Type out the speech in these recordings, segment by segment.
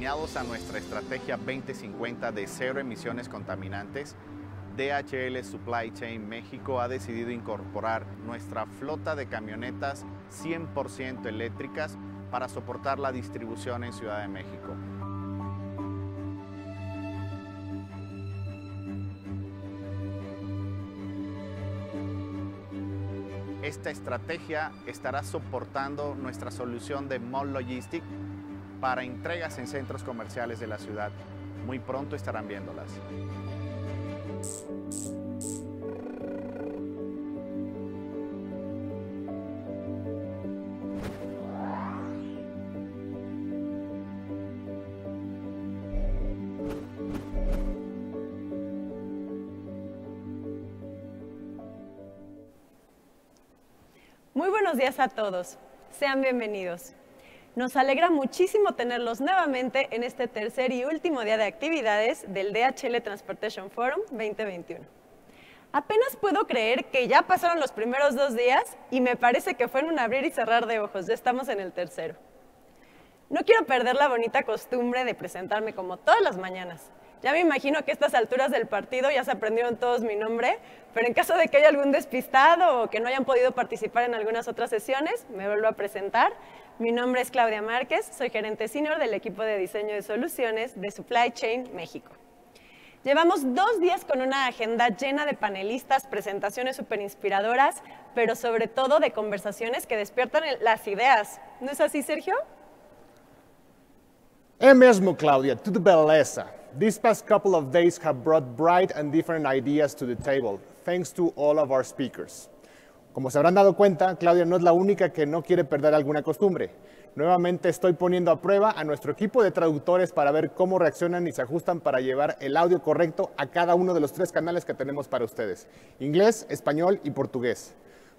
Alineados a nuestra estrategia 2050 de cero emisiones contaminantes, DHL Supply Chain México ha decidido incorporar nuestra flota de camionetas 100% eléctricas para soportar la distribución en Ciudad de México. Esta estrategia estará soportando nuestra solución de Mall Logistic para entregas en centros comerciales de la ciudad. Muy pronto estarán viéndolas. Muy buenos días a todos. Sean bienvenidos. Nos alegra muchísimo tenerlos nuevamente en este tercer y último día de actividades del DHL Transportation Forum 2021. Apenas puedo creer que ya pasaron los primeros 2 días y me parece que fue en un abrir y cerrar de ojos. Ya estamos en el tercero. No quiero perder la bonita costumbre de presentarme como todas las mañanas. Ya me imagino que a estas alturas del partido ya se aprendieron todos mi nombre, pero en caso de que haya algún despistado o que no hayan podido participar en algunas otras sesiones, me vuelvo a presentar. Mi nombre es Claudia Márquez, soy gerente senior del equipo de diseño de soluciones de Supply Chain México. Llevamos 2 días con una agenda llena de panelistas, presentaciones súper inspiradoras, pero sobre todo de conversaciones que despiertan las ideas. ¿No es así, Sergio? É mesmo, Claudia, tudo beleza. These past couple of days have brought bright and different ideas to the table, thanks to all of our speakers. Como se habrán dado cuenta, Claudia no es la única que no quiere perder alguna costumbre. Nuevamente estoy poniendo a prueba a nuestro equipo de traductores para ver cómo reaccionan y se ajustan para llevar el audio correcto a cada uno de los 3 canales que tenemos para ustedes: inglés, español y portugués.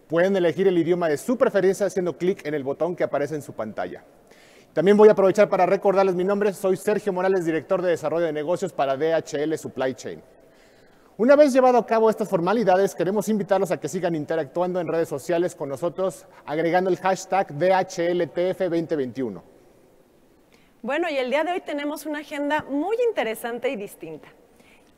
Pueden elegir el idioma de su preferencia haciendo clic en el botón que aparece en su pantalla. También voy a aprovechar para recordarles mi nombre. Soy Sergio Morales, director de desarrollo de negocios para DHL Supply Chain. Una vez llevado a cabo estas formalidades, queremos invitarlos a que sigan interactuando en redes sociales con nosotros, agregando el hashtag DHLTF2021. Bueno, y el día de hoy tenemos una agenda muy interesante y distinta.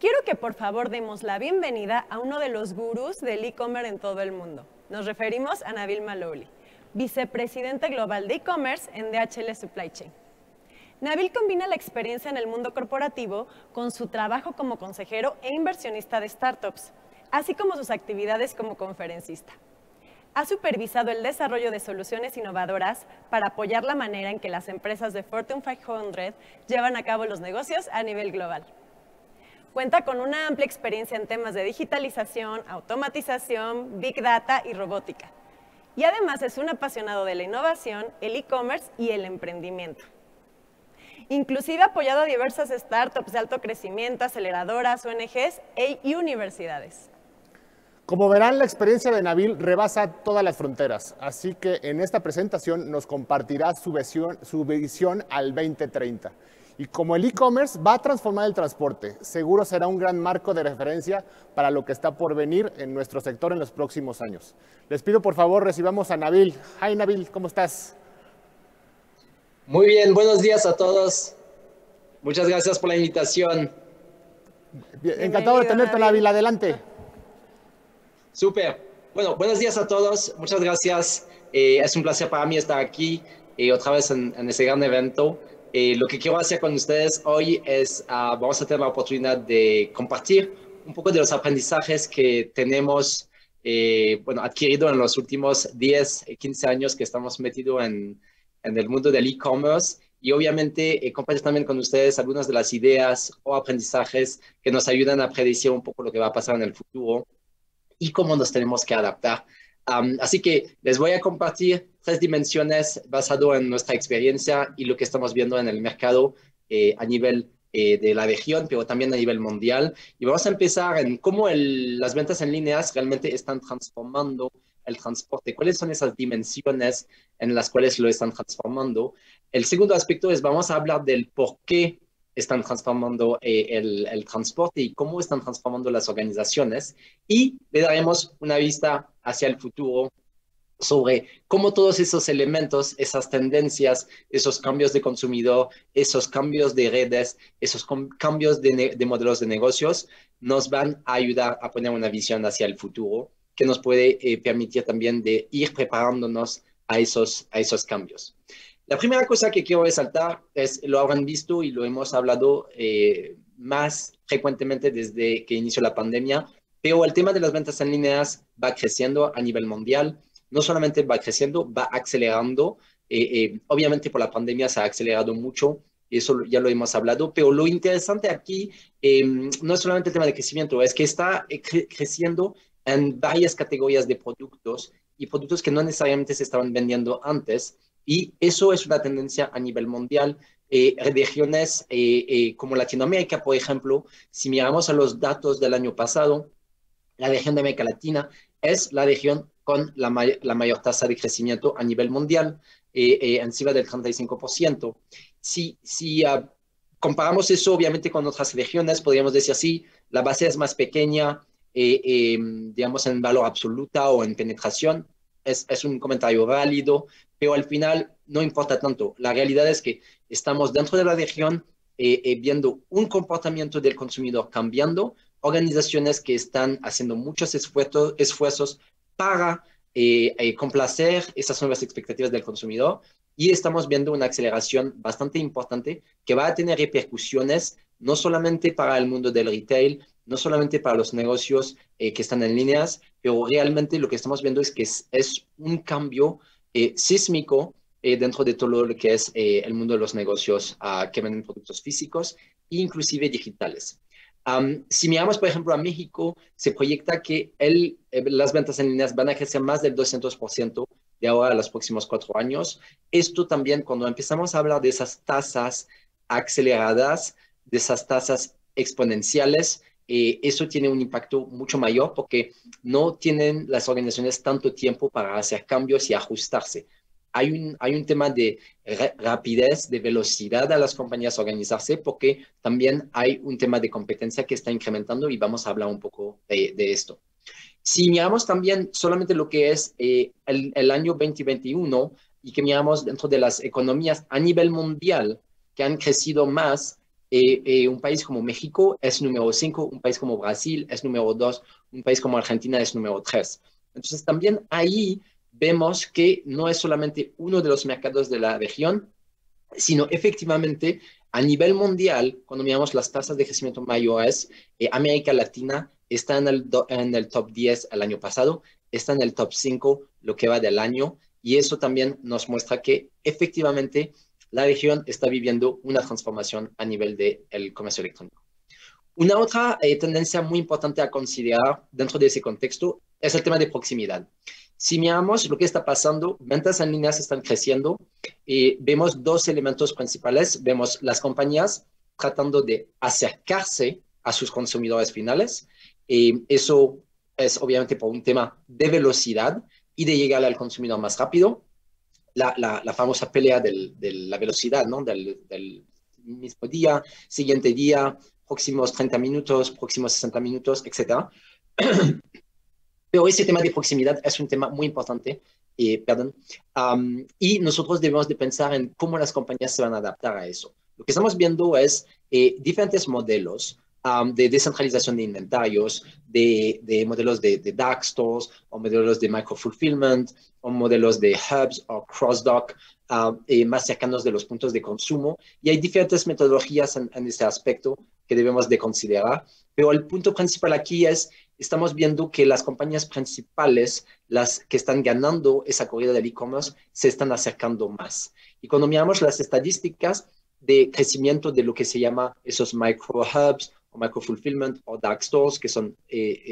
Quiero que por favor demos la bienvenida a uno de los gurús del e-commerce en todo el mundo. Nos referimos a Nabil Malouli, vicepresidente global de e-commerce en DHL Supply Chain. Nabil combina la experiencia en el mundo corporativo con su trabajo como consejero e inversionista de startups, así como sus actividades como conferencista. Ha supervisado el desarrollo de soluciones innovadoras para apoyar la manera en que las empresas de Fortune 500 llevan a cabo los negocios a nivel global. Cuenta con una amplia experiencia en temas de digitalización, automatización, big data y robótica. Y además es un apasionado de la innovación, el e-commerce y el emprendimiento. Inclusive ha apoyado a diversas startups de alto crecimiento, aceleradoras, ONGs y universidades. Como verán, la experiencia de Nabil rebasa todas las fronteras, así que en esta presentación nos compartirá su visión al 2030. Y como el e-commerce va a transformar el transporte, seguro será un gran marco de referencia para lo que está por venir en nuestro sector en los próximos años. Les pido por favor recibamos a Nabil. Hi Nabil, ¿cómo estás? Muy bien, buenos días a todos. Muchas gracias por la invitación. Encantado de tenerte, Nabil. Adelante. Súper. Bueno, buenos días a todos. Muchas gracias. Es un placer para mí estar aquí otra vez en este gran evento. Lo que quiero hacer con ustedes hoy es, vamos a tener la oportunidad de compartir un poco de los aprendizajes que tenemos adquirido en los últimos 10, 15 años que estamos metidos en el mundo del e-commerce y obviamente compartir también con ustedes algunas de las ideas o aprendizajes que nos ayudan a predecir un poco lo que va a pasar en el futuro y cómo nos tenemos que adaptar. Así que les voy a compartir 3 dimensiones basado en nuestra experiencia y lo que estamos viendo en el mercado a nivel de la región, pero también a nivel mundial. Y vamos a empezar en cómo las ventas en líneas realmente están transformando el transporte. ¿Cuáles son esas dimensiones en las cuales lo están transformando? El segundo aspecto es, vamos a hablar del por qué están transformando el transporte y cómo están transformando las organizaciones. Y le daremos una vista hacia el futuro sobre cómo todos esos elementos, esas tendencias, esos cambios de consumidor, esos cambios de redes, esos cambios de modelos de negocios nos van a ayudar a poner una visión hacia el futuro que nos puede permitir también de ir preparándonos a esos cambios. La primera cosa que quiero resaltar es, lo habrán visto y lo hemos hablado más frecuentemente desde que inició la pandemia, pero el tema de las ventas en líneas va creciendo a nivel mundial. No solamente va creciendo, va acelerando. Obviamente por la pandemia se ha acelerado mucho, eso ya lo hemos hablado, pero lo interesante aquí no es solamente el tema de crecimiento, es que está creciendo en varias categorías de productos y productos que no necesariamente se estaban vendiendo antes, y eso es una tendencia a nivel mundial. Regiones como Latinoamérica, por ejemplo, si miramos a los datos del año pasado, la región de América Latina es la región con la mayor tasa de crecimiento a nivel mundial, encima del 35%. Si comparamos eso, obviamente, con otras regiones, podríamos decir así, la base es más pequeña, digamos, en valor absoluta o en penetración. Es un comentario válido, pero al final no importa tanto. La realidad es que estamos dentro de la región viendo un comportamiento del consumidor cambiando, organizaciones que están haciendo muchos esfuerzos para complacer esas nuevas expectativas del consumidor, y estamos viendo una aceleración bastante importante que va a tener repercusiones no solamente para el mundo del retail, no solamente para los negocios que están en líneas, pero realmente lo que estamos viendo es que es un cambio sísmico dentro de todo lo que es el mundo de los negocios que venden productos físicos e inclusive digitales. Si miramos, por ejemplo, a México, se proyecta que las ventas en líneas van a crecer más del 200% de ahora a los próximos 4 años. Esto también, cuando empezamos a hablar de esas tasas aceleradas, de esas tasas exponenciales, eso tiene un impacto mucho mayor porque no tienen las organizaciones tanto tiempo para hacer cambios y ajustarse. Hay un tema de rapidez, de velocidad a las compañías organizarse, porque también hay un tema de competencia que está incrementando, y vamos a hablar un poco de esto. Si miramos también solamente lo que es el año 2021 y que miramos dentro de las economías a nivel mundial que han crecido más, un país como México es número 5, un país como Brasil es número 2, un país como Argentina es número 3. Entonces también ahí vemos que no es solamente uno de los mercados de la región, sino efectivamente a nivel mundial, cuando miramos las tasas de crecimiento mayores, América Latina está en el top 10 el año pasado, está en el top 5 lo que va del año, y eso también nos muestra que efectivamente la región está viviendo una transformación a nivel del comercio electrónico. Una otra tendencia muy importante a considerar dentro de ese contexto es el tema de proximidad. Si miramos lo que está pasando, ventas en líneas están creciendo y vemos dos elementos principales. Vemos las compañías tratando de acercarse a sus consumidores finales. Eso es obviamente por un tema de velocidad y de llegar al consumidor más rápido. La famosa pelea de la velocidad, ¿no? Del mismo día, siguiente día, próximos 30 minutos, próximos 60 minutos, etc. Pero ese tema de proximidad es un tema muy importante, y nosotros debemos de pensar en cómo las compañías se van a adaptar a eso. Lo que estamos viendo es diferentes modelos de descentralización de inventarios, de modelos de dark stores, o modelos de micro-fulfillment, o modelos de hubs o cross-dock, más cercanos de los puntos de consumo. Y hay diferentes metodologías en este aspecto que debemos de considerar. Pero el punto principal aquí es, estamos viendo que las compañías principales, las que están ganando esa corrida del e-commerce, se están acercando más. Y cuando miramos las estadísticas de crecimiento de lo que se llama esos micro-hubs, o micro-fulfillment, o dark stores, que son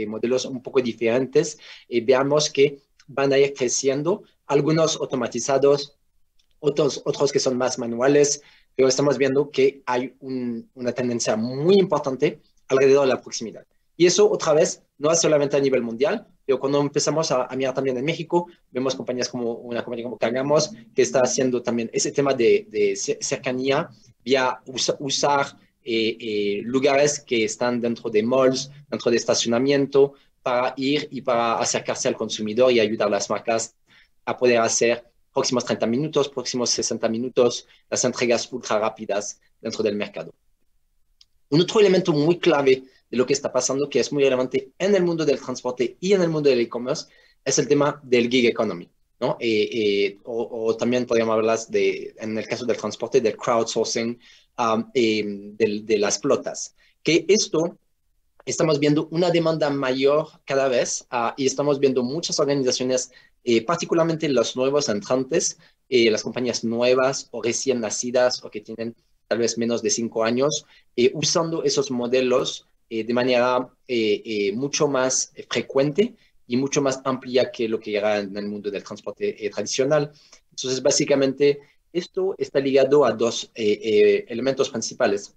modelos un poco diferentes, veamos que van a ir creciendo, algunos automatizados, otros que son más manuales, pero estamos viendo que hay una tendencia muy importante alrededor de la proximidad. Y eso, otra vez, no es solamente a nivel mundial, pero cuando empezamos a mirar también en México, vemos compañías como una compañía como Cargamos, que está haciendo también ese tema de cercanía vía usar lugares que están dentro de malls, dentro de estacionamiento, para ir y para acercarse al consumidor y ayudar a las marcas a poder hacer próximos 30 minutos, próximos 60 minutos, las entregas ultra rápidas dentro del mercado. Un otro elemento muy clave de lo que está pasando, que es muy relevante en el mundo del transporte y en el mundo del e-commerce, es el tema del gig economy, ¿no? O también podríamos hablar en el caso del transporte, del crowdsourcing de las flotas. Que esto estamos viendo una demanda mayor cada vez y estamos viendo muchas organizaciones, particularmente los nuevos entrantes, las compañías nuevas o recién nacidas o que tienen tal vez menos de 5 años, usando esos modelos de manera mucho más frecuente y mucho más amplia que lo que era en el mundo del transporte tradicional. Entonces, básicamente, esto está ligado a dos elementos principales.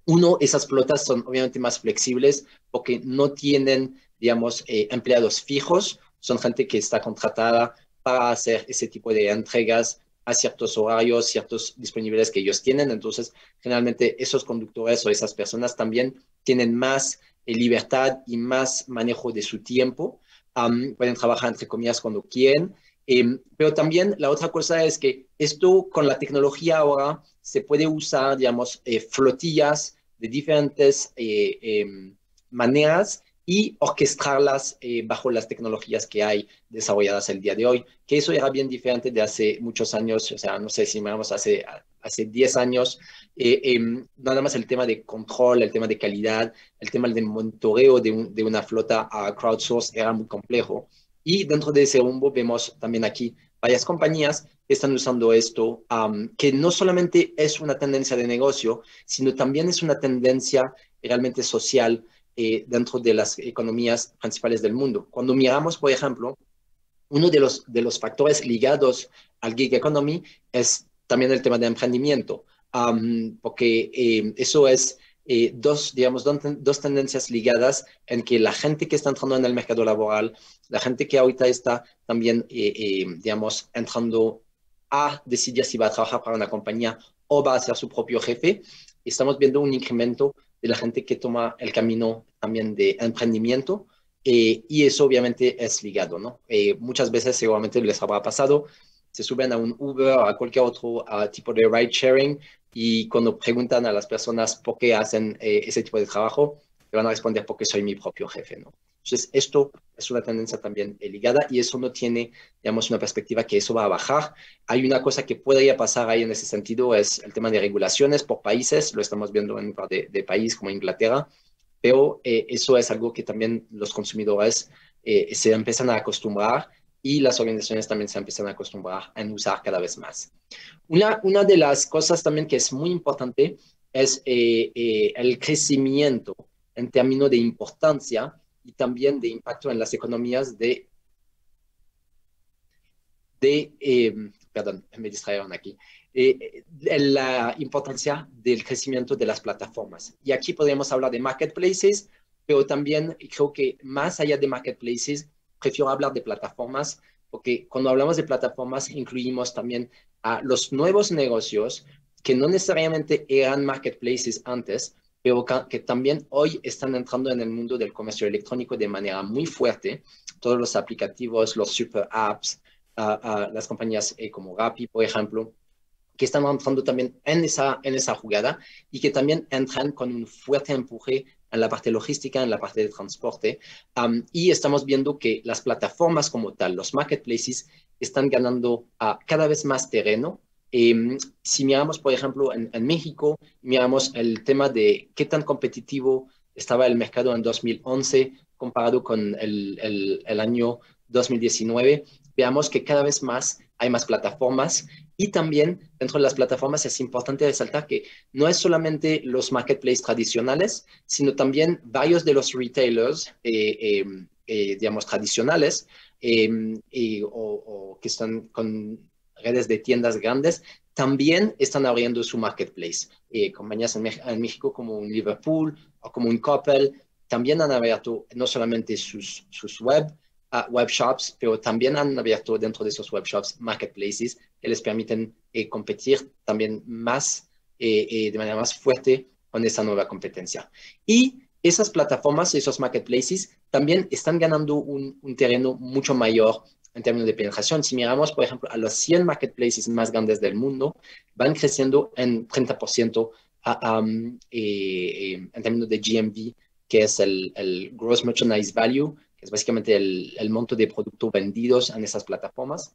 Uno, esas flotas son obviamente más flexibles porque no tienen, digamos, empleados fijos, son gente que está contratada para hacer ese tipo de entregas a ciertos horarios, ciertos disponibles que ellos tienen. Entonces, generalmente esos conductores o esas personas también tienen más libertad y más manejo de su tiempo. Pueden trabajar, entre comillas, cuando quieren. Pero también la otra cosa es que esto con la tecnología ahora se puede usar, digamos, flotillas de diferentes maneras y orquestarlas bajo las tecnologías que hay desarrolladas el día de hoy, que eso era bien diferente de hace muchos años, o sea, no sé si miramos hace 10 años, nada más el tema de control, el tema de calidad, el tema de monitoreo de una flota a crowdsource era muy complejo. Y dentro de ese rumbo vemos también aquí varias compañías que están usando esto, que no solamente es una tendencia de negocio, sino también es una tendencia realmente social dentro de las economías principales del mundo. Cuando miramos, por ejemplo, uno de los factores ligados al gig economy es también el tema de emprendimiento, porque eso es dos tendencias ligadas en que la gente que está entrando en el mercado laboral, la gente que ahorita está también, digamos, entrando a decidir si va a trabajar para una compañía o va a ser su propio jefe, estamos viendo un incremento de la gente que toma el camino también de emprendimiento, y eso obviamente es ligado, ¿no? Muchas veces seguramente les habrá pasado, se suben a un Uber o a cualquier otro tipo de ride sharing y cuando preguntan a las personas por qué hacen ese tipo de trabajo, le van a responder porque soy mi propio jefe, ¿no? Entonces, esto es una tendencia también ligada y eso no tiene, digamos, una perspectiva que eso va a bajar. Hay una cosa que podría pasar ahí en ese sentido, es el tema de regulaciones por países, lo estamos viendo en un par de países como Inglaterra, pero eso es algo que también los consumidores se empiezan a acostumbrar y las organizaciones también se empiezan a acostumbrar a usar cada vez más. Una de las cosas también que es muy importante es el crecimiento en términos de importancia y también de impacto en las economías perdón, me distrajeron aquí, la importancia del crecimiento de las plataformas. Y aquí podemos hablar de marketplaces, pero también creo que más allá de marketplaces, prefiero hablar de plataformas, porque cuando hablamos de plataformas incluimos también a los nuevos negocios que no necesariamente eran marketplaces antes, pero que también hoy están entrando en el mundo del comercio electrónico de manera muy fuerte. Todos los aplicativos, los super apps, las compañías como Rappi, por ejemplo, que están entrando también en esa jugada y que también entran con un fuerte empuje en la parte logística, en la parte de transporte. Y estamos viendo que las plataformas como tal, los marketplaces, están ganando cada vez más terreno. Si miramos, por ejemplo, en México, miramos el tema de qué tan competitivo estaba el mercado en 2011 comparado con el año 2019, veamos que cada vez más hay más plataformas y también dentro de las plataformas es importante resaltar que no es solamente los marketplaces tradicionales, sino también varios de los retailers, digamos, tradicionales o que están con redes de tiendas grandes, también están abriendo su marketplace. Compañías en México como un Liverpool o como un Coppel también han abierto no solamente sus web shops, pero también han abierto dentro de esos web shops marketplaces que les permiten competir también más, de manera más fuerte con esa nueva competencia. Y esas plataformas, esos marketplaces, también están ganando un terreno mucho mayor en términos de penetración. Si miramos, por ejemplo, a los 100 marketplaces más grandes del mundo, van creciendo en 30% en términos de GMV, que es el Gross Merchandise Value, que es básicamente el monto de productos vendidos en esas plataformas.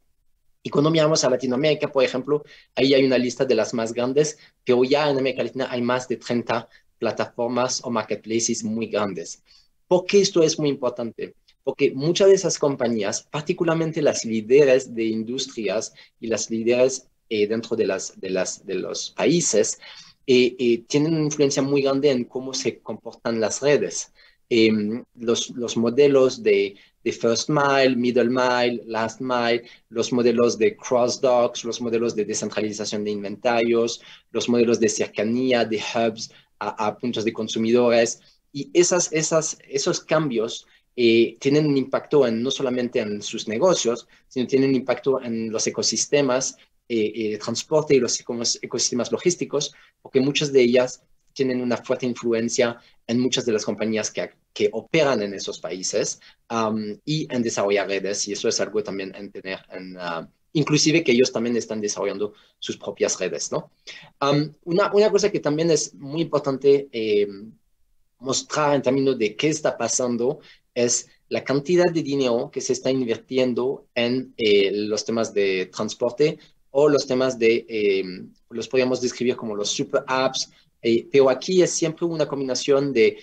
Y cuando miramos a Latinoamérica, por ejemplo, ahí hay una lista de las más grandes, pero ya en América Latina hay más de 30 plataformas o marketplaces muy grandes. ¿Por qué esto es muy importante? Porque muchas de esas compañías, particularmente las líderes de industrias y las líderes dentro de los países, tienen una influencia muy grande en cómo se comportan las redes. Los modelos de First Mile, Middle Mile, Last Mile, los modelos de cross-docks, los modelos de descentralización de inventarios, los modelos de cercanía, de hubs a puntos de consumidores. Y esos cambios tienen un impacto no solamente en sus negocios, sino tienen un impacto en los ecosistemas de transporte y los ecosistemas logísticos, porque muchas de ellas tienen una fuerte influencia en muchas de las compañías que operan en esos países y en desarrollar redes, y eso es algo también en tener inclusive que ellos también están desarrollando sus propias redes, ¿no? Una cosa que también es muy importante mostrar en términos de qué está pasando es la cantidad de dinero que se está invirtiendo en los temas de transporte o los temas los podríamos describir como los super apps, pero aquí es siempre una combinación de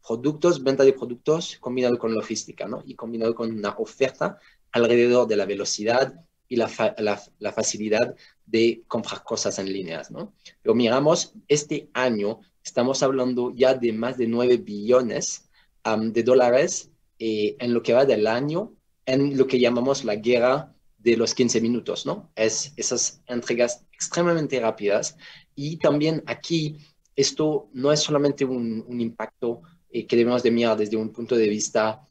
productos, venta de productos combinado con logística, ¿no? Y combinado con una oferta alrededor de la velocidad y la facilidad de comprar cosas en líneas, ¿no? Pero miramos, este año estamos hablando ya de más de 9 billones de dólares en lo que va del año, en lo que llamamos la guerra de los 15 minutos, ¿no? Es esas entregas extremadamente rápidas. Y también aquí, esto no es solamente un impacto que debemos de mirar desde un punto de vista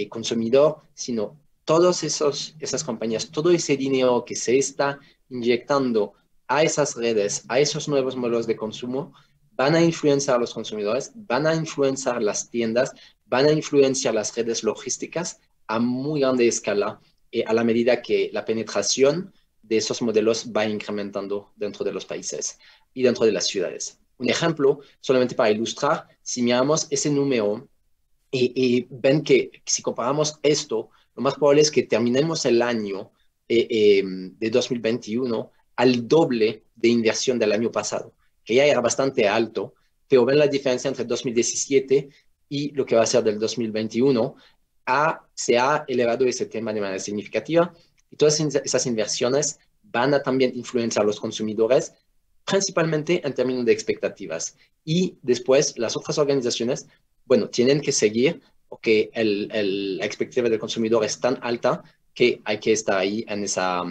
consumidor, sino todas esas compañías, todo ese dinero que se está inyectando a esas redes, a esos nuevos modelos de consumo, van a influenciar a los consumidores, van a influenciar las tiendas, van a influenciar las redes logísticas a muy grande escala a la medida que la penetración de esos modelos va incrementando dentro de los países y dentro de las ciudades. Un ejemplo, solamente para ilustrar, si miramos ese número y ven que si comparamos esto, lo más probable es que terminemos el año de 2021 al doble de inversión del año pasado, que ya era bastante alto, pero ven la diferencia entre 2017 y lo que va a ser del 2021, se ha elevado ese tema de manera significativa y todas esas inversiones van a también influenciar a los consumidores, principalmente en términos de expectativas. Y después las otras organizaciones, bueno, tienen que seguir porque la expectativa del consumidor es tan alta que hay que estar ahí en esa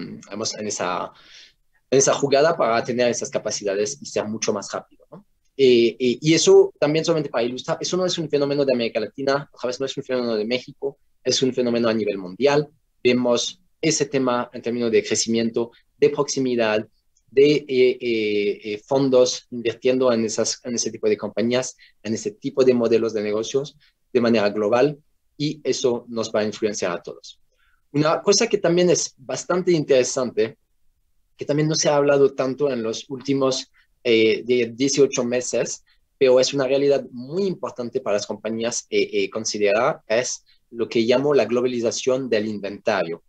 jugada para tener esas capacidades y ser mucho más rápido, ¿no? Y eso también solamente para ilustrar, eso no es un fenómeno de América Latina, otra vez no es un fenómeno de México, es un fenómeno a nivel mundial. Vemos ese tema en términos de crecimiento, de proximidad, de fondos invirtiendo en ese tipo de compañías, en ese tipo de modelos de negocios de manera global, y eso nos va a influenciar a todos. Una cosa que también es bastante interesante, que también no se ha hablado tanto en los últimos 18 meses, pero es una realidad muy importante para las compañías considerar, es lo que llamo la globalización del inventario.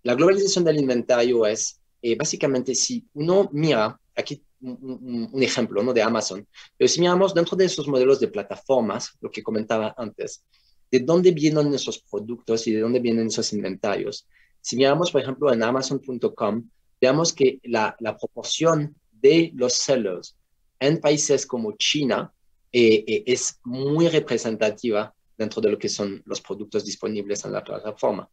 La globalización del inventario es básicamente si uno mira, aquí un ejemplo, ¿no?, de Amazon, pero si miramos dentro de esos modelos de plataformas, lo que comentaba antes, de dónde vienen esos productos y de dónde vienen esos inventarios. Si miramos, por ejemplo, en Amazon.com, veamos que la proporción de los sellers en países como China es muy representativa dentro de lo que son los productos disponibles en la plataforma.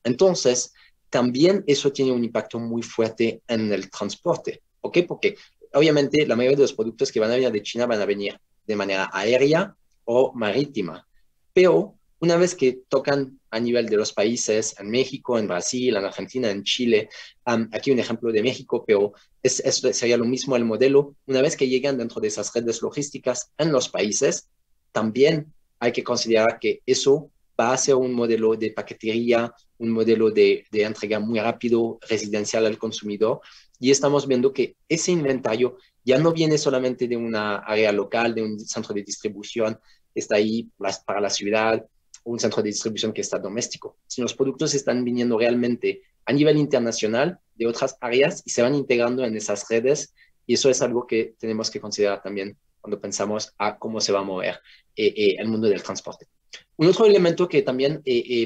Entonces, también eso tiene un impacto muy fuerte en el transporte. ¿Por qué? Porque obviamente la mayoría de los productos que van a venir de China van a venir de manera aérea o marítima. Pero una vez que tocan a nivel de los países, en México, en Brasil, en Argentina, en Chile, aquí un ejemplo de México, pero sería lo mismo el modelo. Una vez que llegan dentro de esas redes logísticas en los países, también hay que considerar que eso va a ser un modelo de paquetería, un modelo de entrega muy rápido, residencial al consumidor. Y estamos viendo que ese inventario ya no viene solamente de una área local, de un centro de distribución que está ahí para la ciudad, o un centro de distribución que está doméstico, sino los productos están viniendo realmente a nivel internacional de otras áreas y se van integrando en esas redes. Y eso es algo que tenemos que considerar también cuando pensamos a cómo se va a mover el mundo del transporte. Un otro elemento que también,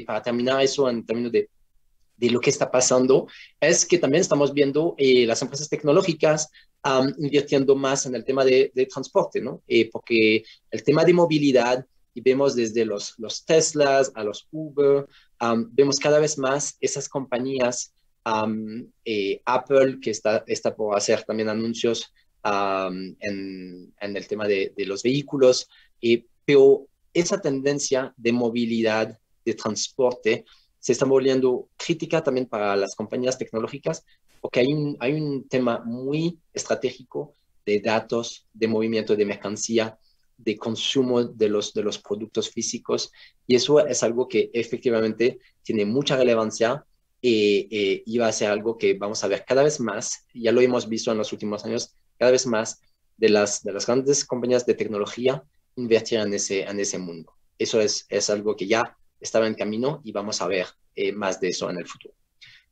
para terminar eso en términos de lo que está pasando, es que también estamos viendo las empresas tecnológicas invirtiendo más en el tema de transporte, ¿no? Porque el tema de movilidad, y vemos desde los Teslas a los Uber, vemos cada vez más esas compañías, Apple, que está por hacer también anuncios en el tema de los vehículos, pero esa tendencia de movilidad, de transporte, se está volviendo crítica también para las compañías tecnológicas, porque hay un tema muy estratégico de datos, de movimiento de mercancía, de consumo de los productos físicos, y eso es algo que efectivamente tiene mucha relevancia y va a ser algo que vamos a ver cada vez más. Ya lo hemos visto en los últimos años, cada vez más de las grandes compañías de tecnología invertir en ese mundo. Eso es algo que ya estaba en camino y vamos a ver más de eso en el futuro.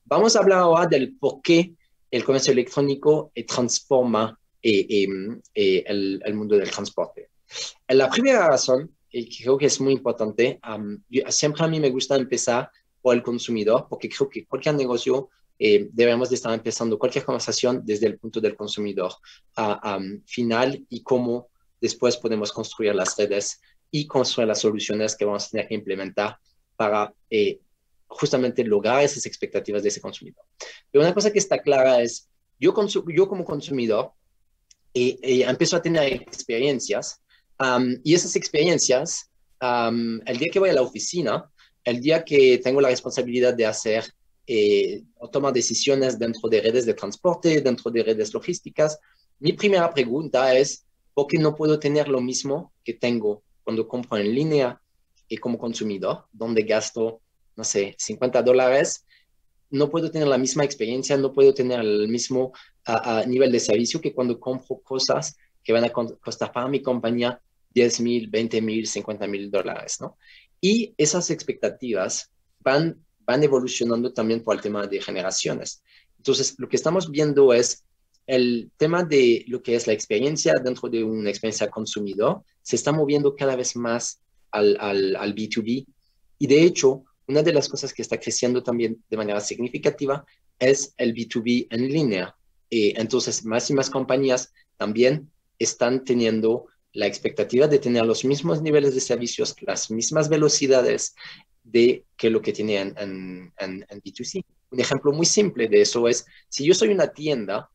Vamos a hablar ahora del por qué el comercio electrónico transforma el mundo del transporte. La primera razón, que creo que es muy importante, siempre a mí me gusta empezar por el consumidor, porque creo que cualquier negocio debemos de estar empezando cualquier conversación desde el punto del consumidor final y cómo después podemos construir las redes y construir las soluciones que vamos a tener que implementar para justamente lograr esas expectativas de ese consumidor. Pero una cosa que está clara es, yo como consumidor empiezo a tener experiencias y esas experiencias, el día que voy a la oficina, el día que tengo la responsabilidad de hacer o tomar decisiones dentro de redes de transporte, dentro de redes logísticas, mi primera pregunta es, ¿por qué no puedo tener lo mismo que tengo cuando compro en línea como consumidor, donde gasto, no sé, $50? No puedo tener la misma experiencia, no puedo tener el mismo nivel de servicio que cuando compro cosas que van a costar para mi compañía $10,000, $20,000, $50,000, ¿no? Y esas expectativas van evolucionando también por el tema de generaciones. Entonces, lo que estamos viendo es el tema de lo que es la experiencia dentro de una experiencia consumidor, se está moviendo cada vez más al B2B. Y de hecho, una de las cosas que está creciendo también de manera significativa es el B2B en línea. Entonces, más y más compañías también están teniendo la expectativa de tener los mismos niveles de servicios, las mismas velocidades de que lo que tienen en B2C. Un ejemplo muy simple de eso es, si yo soy una tienda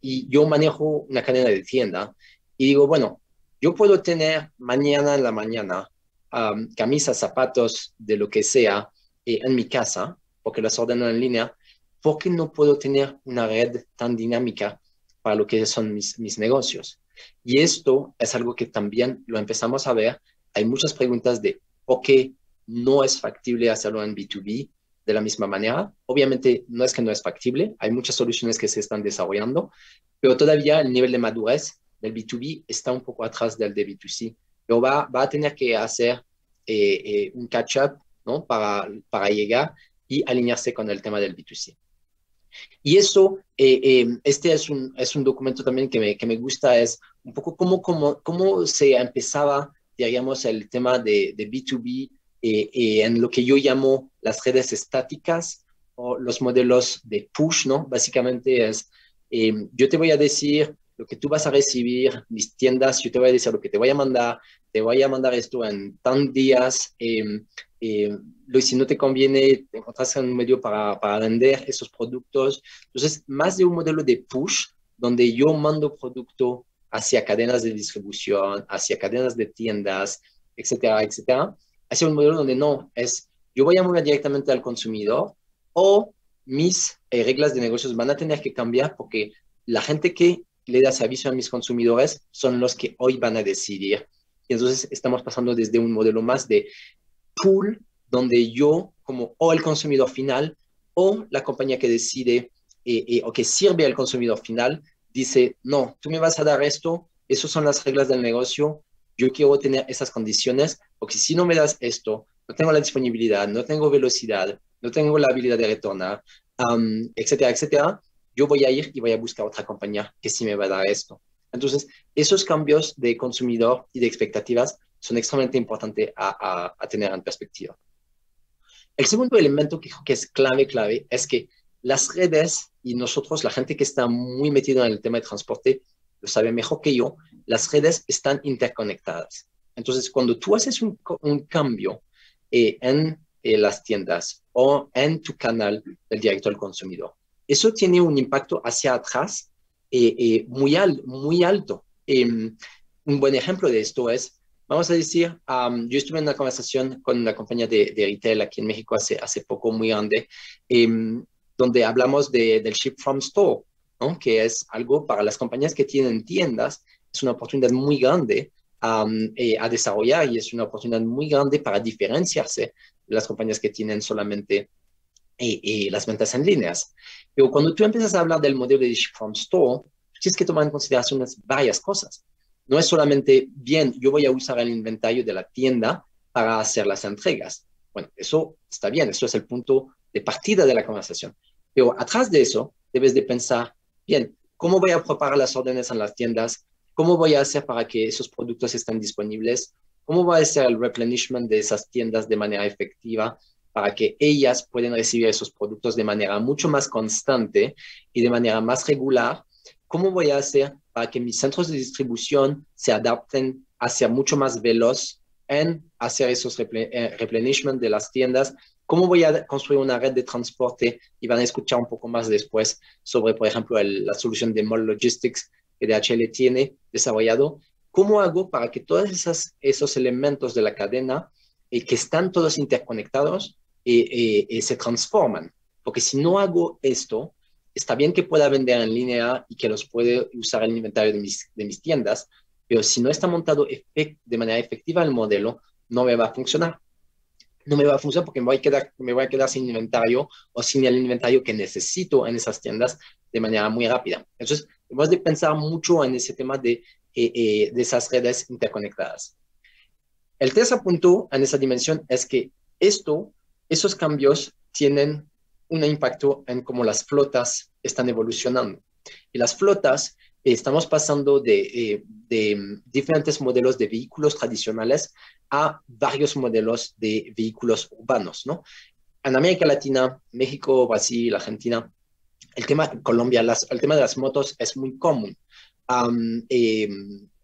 y yo manejo una cadena de tienda y digo, bueno, yo puedo tener mañana en la mañana camisas, zapatos, de lo que sea en mi casa, porque las ordeno en línea, ¿por qué no puedo tener una red tan dinámica para lo que son mis negocios? Y esto es algo que también lo empezamos a ver. Hay muchas preguntas de por qué no es factible hacerlo en B2B de la misma manera. Obviamente no es que no es factible, hay muchas soluciones que se están desarrollando, pero todavía el nivel de madurez del B2B está un poco atrás del de B2C. Pero va a tener que hacer un catch-up, ¿no? para llegar y alinearse con el tema del B2C. Y eso, este es un documento también que me gusta, es un poco cómo se empezaba, digamos, el tema de B2B en lo que yo llamo las redes estáticas o los modelos de push, ¿no? Básicamente es, yo te voy a decir lo que tú vas a recibir, mis tiendas, yo te voy a decir lo que te voy a mandar esto en tan días, si no te conviene, te encuentras en un medio para vender esos productos. Entonces, más de un modelo de push, donde yo mando producto hacia cadenas de distribución, hacia cadenas de tiendas, etcétera, etcétera, hacia un modelo donde no, es yo voy a mover directamente al consumidor o mis reglas de negocios van a tener que cambiar porque la gente que le da servicio a mis consumidores son los que hoy van a decidir. Y entonces estamos pasando desde un modelo más de pool donde yo, como o el consumidor final o la compañía que decide o que sirve al consumidor final, dice, no, tú me vas a dar esto, esas son las reglas del negocio, yo quiero tener esas condiciones, porque si no me das esto, no tengo la disponibilidad, no tengo velocidad, no tengo la habilidad de retornar, etcétera, etcétera, yo voy a ir y voy a buscar otra compañía que sí me va a dar esto. Entonces, esos cambios de consumidor y de expectativas son extremadamente importantes a tener en perspectiva. El segundo elemento que creo que es clave, es que las redes, y nosotros, la gente que está muy metida en el tema de transporte, lo sabe mejor que yo, las redes están interconectadas. Entonces, cuando tú haces un cambio en las tiendas o en tu canal del directo al consumidor, eso tiene un impacto hacia atrás muy alto. Un buen ejemplo de esto es, vamos a decir, yo estuve en una conversación con una compañía de retail aquí en México hace poco, muy grande, donde hablamos del Ship from Store, ¿no? Que es algo para las compañías que tienen tiendas, es una oportunidad muy grande a desarrollar y es una oportunidad muy grande para diferenciarse de las compañías que tienen solamente las ventas en líneas. Pero cuando tú empiezas a hablar del modelo de Ship from Store, tienes que tomar en consideración varias cosas. No es solamente, bien, yo voy a usar el inventario de la tienda para hacer las entregas. Bueno, eso está bien, eso es el punto de partida de la conversación. Pero atrás de eso, debes de pensar, bien, ¿cómo voy a preparar las órdenes en las tiendas? ¿Cómo voy a hacer para que esos productos estén disponibles? ¿Cómo va a ser el replenishment de esas tiendas de manera efectiva para que ellas puedan recibir esos productos de manera mucho más constante y de manera más regular? ¿Cómo voy a hacer para que mis centros de distribución se adapten a ser mucho más veloz en hacer esos replenishment de las tiendas? ¿Cómo voy a construir una red de transporte? Y van a escuchar un poco más después sobre, por ejemplo, la solución de Mall Logistics que DHL tiene desarrollado. ¿Cómo hago para que todos esos elementos de la cadena que están todos interconectados se transforman? Porque si no hago esto, está bien que pueda vender en línea y que los puede usar en el inventario de mis tiendas, pero si no está montado de manera efectiva el modelo, no me va a funcionar. No me va a funcionar porque me voy a quedar sin inventario o sin el inventario que necesito en esas tiendas de manera muy rápida. Entonces, hemos de pensar mucho en ese tema de esas redes interconectadas. El tercer punto en esa dimensión es que esos cambios tienen un impacto en cómo las flotas están evolucionando. Y las flotas, estamos pasando de diferentes modelos de vehículos tradicionales a varios modelos de vehículos urbanos, ¿no? En América Latina, México, Brasil, Argentina, Colombia, el tema de las motos es muy común.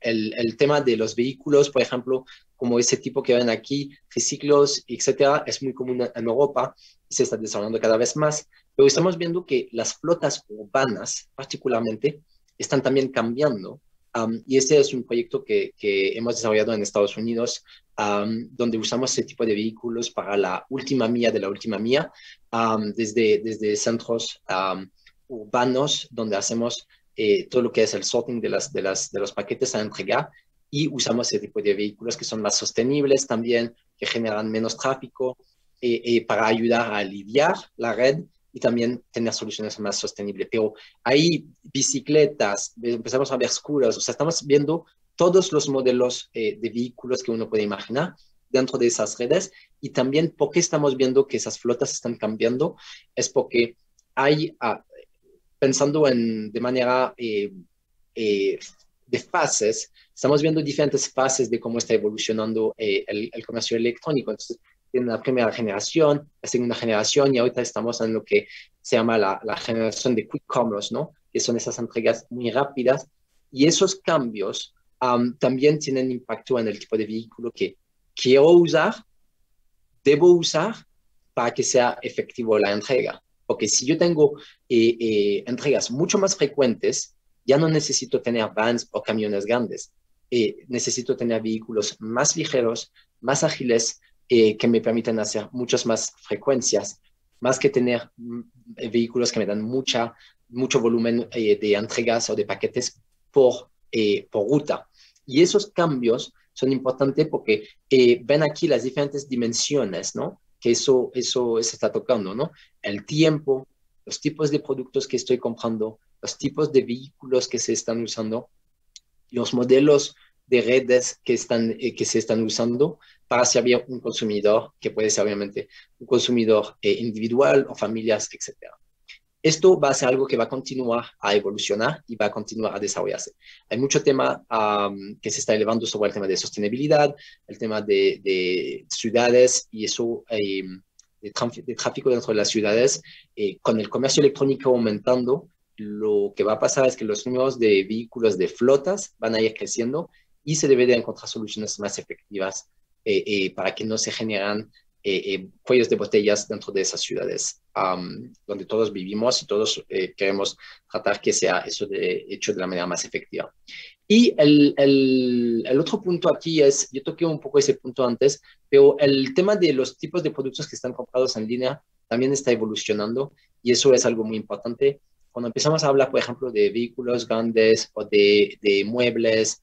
El tema de los vehículos, por ejemplo, como ese tipo que ven aquí, triciclos, etcétera, es muy común en Europa y se está desarrollando cada vez más. Pero estamos viendo que las flotas urbanas, particularmente, están también cambiando. Y este es un proyecto que hemos desarrollado en Estados Unidos, donde usamos ese tipo de vehículos para la última milla de la última milla, desde centros urbanos, donde hacemos todo lo que es el sorting de los paquetes a entregar, y usamos ese tipo de vehículos que son más sostenibles también, que generan menos tráfico, para ayudar a aliviar la red y también tener soluciones más sostenibles. Pero hay bicicletas, empezamos a ver scooters, o sea, estamos viendo todos los modelos de vehículos que uno puede imaginar dentro de esas redes. Y también, ¿por qué estamos viendo que esas flotas están cambiando? Es porque hay, pensando de manera de fases, estamos viendo diferentes fases de cómo está evolucionando el comercio electrónico. Entonces, en la primera generación, la segunda generación, y ahorita estamos en lo que se llama la generación de quick commerce, ¿no? Que son esas entregas muy rápidas. Y esos cambios también tienen impacto en el tipo de vehículo que quiero usar, debo usar para que sea efectivo la entrega. Porque si yo tengo entregas mucho más frecuentes, ya no necesito tener vans o camiones grandes. Necesito tener vehículos más ligeros, más ágiles, que me permiten hacer muchas más frecuencias, más que tener vehículos que me dan mucho volumen de entregas o de paquetes por ruta. Y esos cambios son importantes porque ven aquí las diferentes dimensiones, ¿no? Que eso se está tocando, ¿no? El tiempo, los tipos de productos que estoy comprando, los tipos de vehículos que se están usando, los modelos de redes que se están usando para servir un consumidor, que puede ser obviamente un consumidor individual o familias, etc. Esto va a ser algo que va a continuar a evolucionar y va a continuar a desarrollarse. Hay mucho tema que se está elevando sobre el tema de sostenibilidad, el tema de ciudades y eso, de tráfico dentro de las ciudades. Con el comercio electrónico aumentando, lo que va a pasar es que los números de vehículos de flotas van a ir creciendo y se debe de encontrar soluciones más efectivas para que no se generan cuellos de botellas dentro de esas ciudades donde todos vivimos y todos queremos tratar que sea eso hecho de la manera más efectiva. Y el otro punto aquí es, yo toqué un poco ese punto antes, pero el tema de los tipos de productos que están comprados en línea también está evolucionando y eso es algo muy importante. Cuando empezamos a hablar, por ejemplo, de vehículos grandes o de muebles,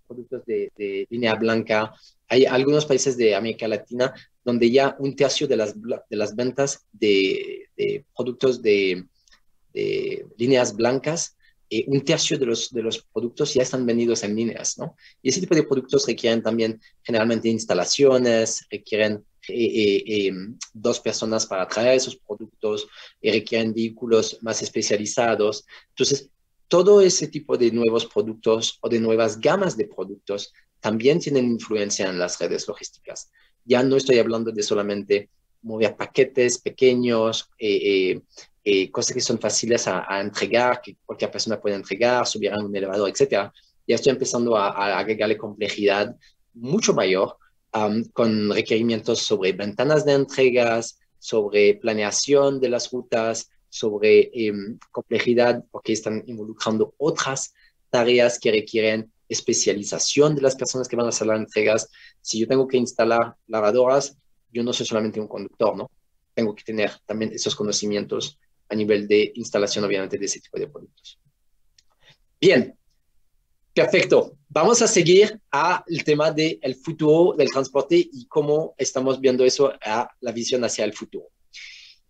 productos de línea blanca, hay algunos países de América Latina donde ya un tercio de las ventas de productos de líneas blancas, un tercio de los productos ya están vendidos en líneas, ¿no? Y ese tipo de productos requieren también generalmente instalaciones, requieren 2 personas para traer esos productos, requieren vehículos más especializados. Entonces, todo ese tipo de nuevos productos o de nuevas gamas de productos también tienen influencia en las redes logísticas. Ya no estoy hablando de solamente mover paquetes pequeños, cosas que son fáciles a entregar, que cualquier persona puede entregar, subir a un elevador, etc. Ya estoy empezando a agregarle complejidad mucho mayor con requerimientos sobre ventanas de entregas, sobre planeación de las rutas, sobre complejidad porque están involucrando otras tareas que requieren especialización de las personas que van a hacer las entregas. Si yo tengo que instalar lavadoras, yo no soy solamente un conductor, ¿no? Tengo que tener también esos conocimientos a nivel de instalación, obviamente, de ese tipo de productos. Bien, perfecto. Vamos a seguir al tema del futuro del transporte y cómo estamos viendo eso a la visión hacia el futuro.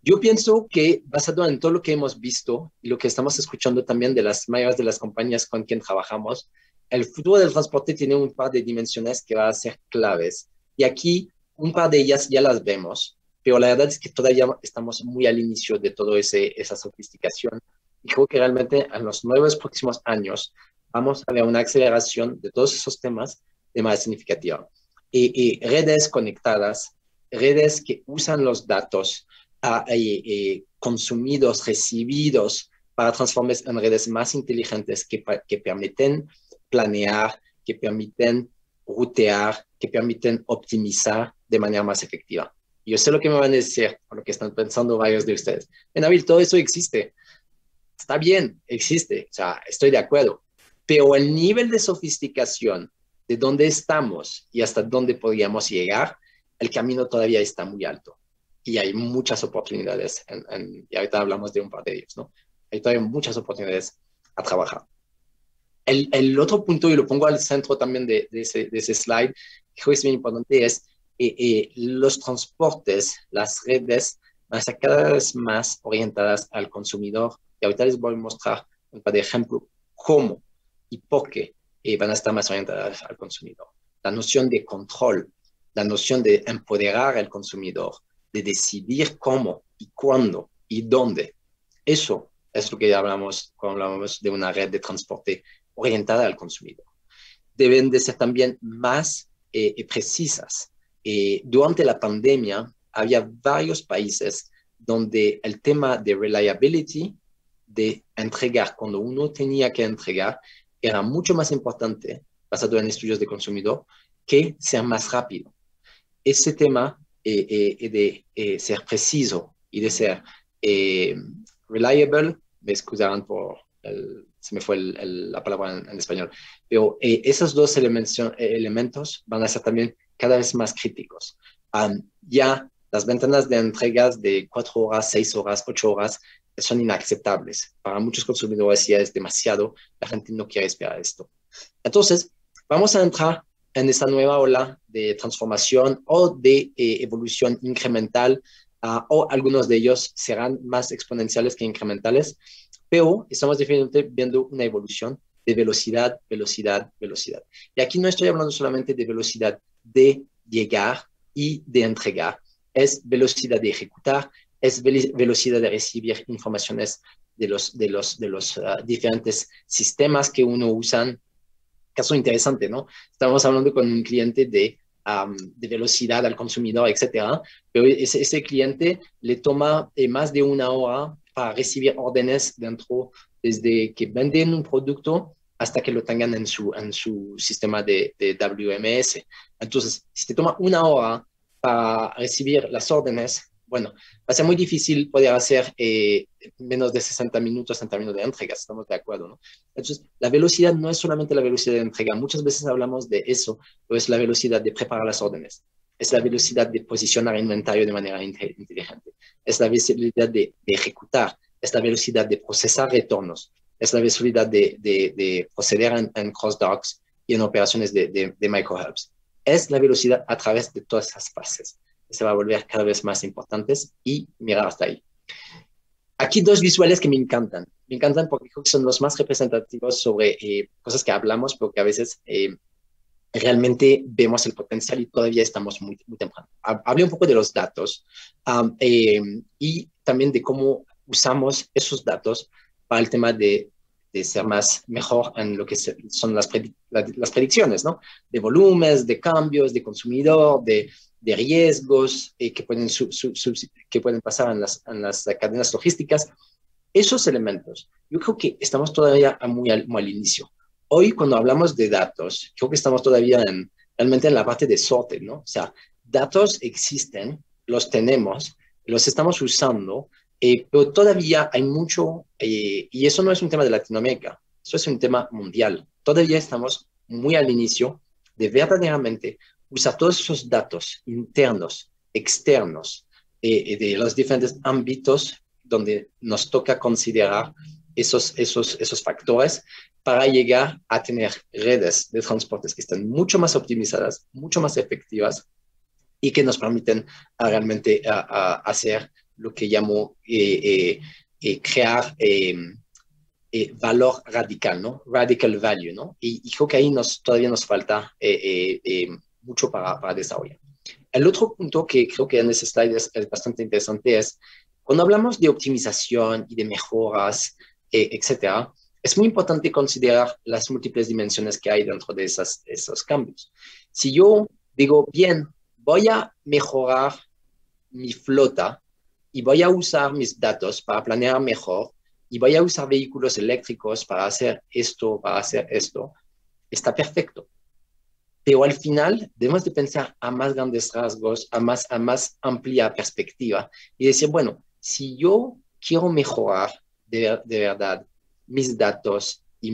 Yo pienso que basado en todo lo que hemos visto y lo que estamos escuchando también de las mayores de las compañías con quien trabajamos, el futuro del transporte tiene un par de dimensiones que van a ser claves. Y aquí un par de ellas ya las vemos, pero la verdad es que todavía estamos muy al inicio de toda esa sofisticación. Y creo que realmente en los 9 próximos años vamos a ver una aceleración de todos esos temas de manera significativa. Redes conectadas, redes que usan los datos consumidos, recibidos, para transformarse en redes más inteligentes que permiten planear, que permiten rutear, que permiten optimizar de manera más efectiva. Y yo sé lo que me van a decir, o lo que están pensando varios de ustedes. Nabil, todo eso existe. Está bien, existe, o sea, estoy de acuerdo. Pero el nivel de sofisticación de dónde estamos y hasta dónde podríamos llegar, el camino todavía está muy alto. Y hay muchas oportunidades, y ahorita hablamos de un par de ellos, ¿no? Hay todavía muchas oportunidades a trabajar. El otro punto, y lo pongo al centro también de ese slide, que creo que es bien importante, es los transportes, las redes van a ser cada vez más orientadas al consumidor. Y ahorita les voy a mostrar un par de ejemplos cómo y por qué van a estar más orientadas al consumidor. La noción de control, la noción de empoderar al consumidor, de decidir cómo y cuándo y dónde. Eso es lo que hablamos cuando hablamos de una red de transporte orientada al consumidor. Deben de ser también más precisas. Durante la pandemia había varios países donde el tema de reliability, de entregar cuando uno tenía que entregar, era mucho más importante, basado en estudios de consumidor, que ser más rápido. Ese tema de ser preciso y de ser reliable, me excusarán por se me fue la palabra en español, pero esos dos elementos van a ser también cada vez más críticos. Ya las ventanas de entregas de 4 horas, 6 horas, 8 horas son inaceptables. Para muchos consumidores ya es demasiado, la gente no quiere esperar esto. Entonces, vamos a entrar en esta nueva ola de transformación o de evolución incremental, o algunos de ellos serán más exponenciales que incrementales, pero estamos definitivamente viendo una evolución de velocidad, velocidad, velocidad. Y aquí no estoy hablando solamente de velocidad de llegar y de entregar, es velocidad de ejecutar, es velocidad de recibir informaciones de los diferentes sistemas que uno usa. Caso interesante, ¿no? Estamos hablando con un cliente de velocidad al consumidor, etcétera, pero ese cliente le toma más de una hora para recibir órdenes desde que venden un producto hasta que lo tengan en su sistema de WMS. Entonces, si te toma una hora para recibir las órdenes, bueno, va a ser muy difícil poder hacer menos de 60 minutos en términos de entregas, estamos de acuerdo, ¿no? Entonces, la velocidad no es solamente la velocidad de entrega, muchas veces hablamos de eso, pero es la velocidad de preparar las órdenes, es la velocidad de posicionar inventario de manera inteligente, es la velocidad de ejecutar, es la velocidad de procesar retornos, es la velocidad de proceder en cross-docks y en operaciones de micro-hubs. Es la velocidad a través de todas esas fases. Se va a volver cada vez más importantes y mirar hasta ahí. Aquí dos visuales que me encantan. Me encantan porque creo que son los más representativos sobre cosas que hablamos, pero que a veces realmente vemos el potencial y todavía estamos muy, muy temprano. Hablé un poco de los datos y también de cómo usamos esos datos para el tema de ser mejor en lo que son las predicciones, ¿no? De volúmenes, de cambios, de consumidor, de riesgos que pueden pasar en las cadenas logísticas. Esos elementos, yo creo que estamos todavía muy al inicio. Hoy, cuando hablamos de datos, creo que estamos todavía realmente en la parte de sorted, ¿no? O sea, datos existen, los tenemos, los estamos usando, pero todavía hay mucho, y eso no es un tema de Latinoamérica, eso es un tema mundial. Todavía estamos muy al inicio de verdaderamente usar todos esos datos internos, externos, de los diferentes ámbitos donde nos toca considerar esos factores para llegar a tener redes de transportes que estén mucho más optimizadas, mucho más efectivas y que nos permiten realmente hacer lo que llamo crear valor radical, ¿no? Radical value, ¿no? Y creo que ahí todavía nos falta mucho para desarrollar. El otro punto que creo que en ese slide es bastante interesante es, cuando hablamos de optimización y de mejoras, etcétera, es muy importante considerar las múltiples dimensiones que hay dentro de esos cambios. Si yo digo, bien, voy a mejorar mi flota y voy a usar mis datos para planear mejor y voy a usar vehículos eléctricos para hacer esto, está perfecto. Pero al final debemos de pensar a más grandes rasgos, a más amplia perspectiva y decir, bueno, si yo quiero mejorar de verdad mis datos y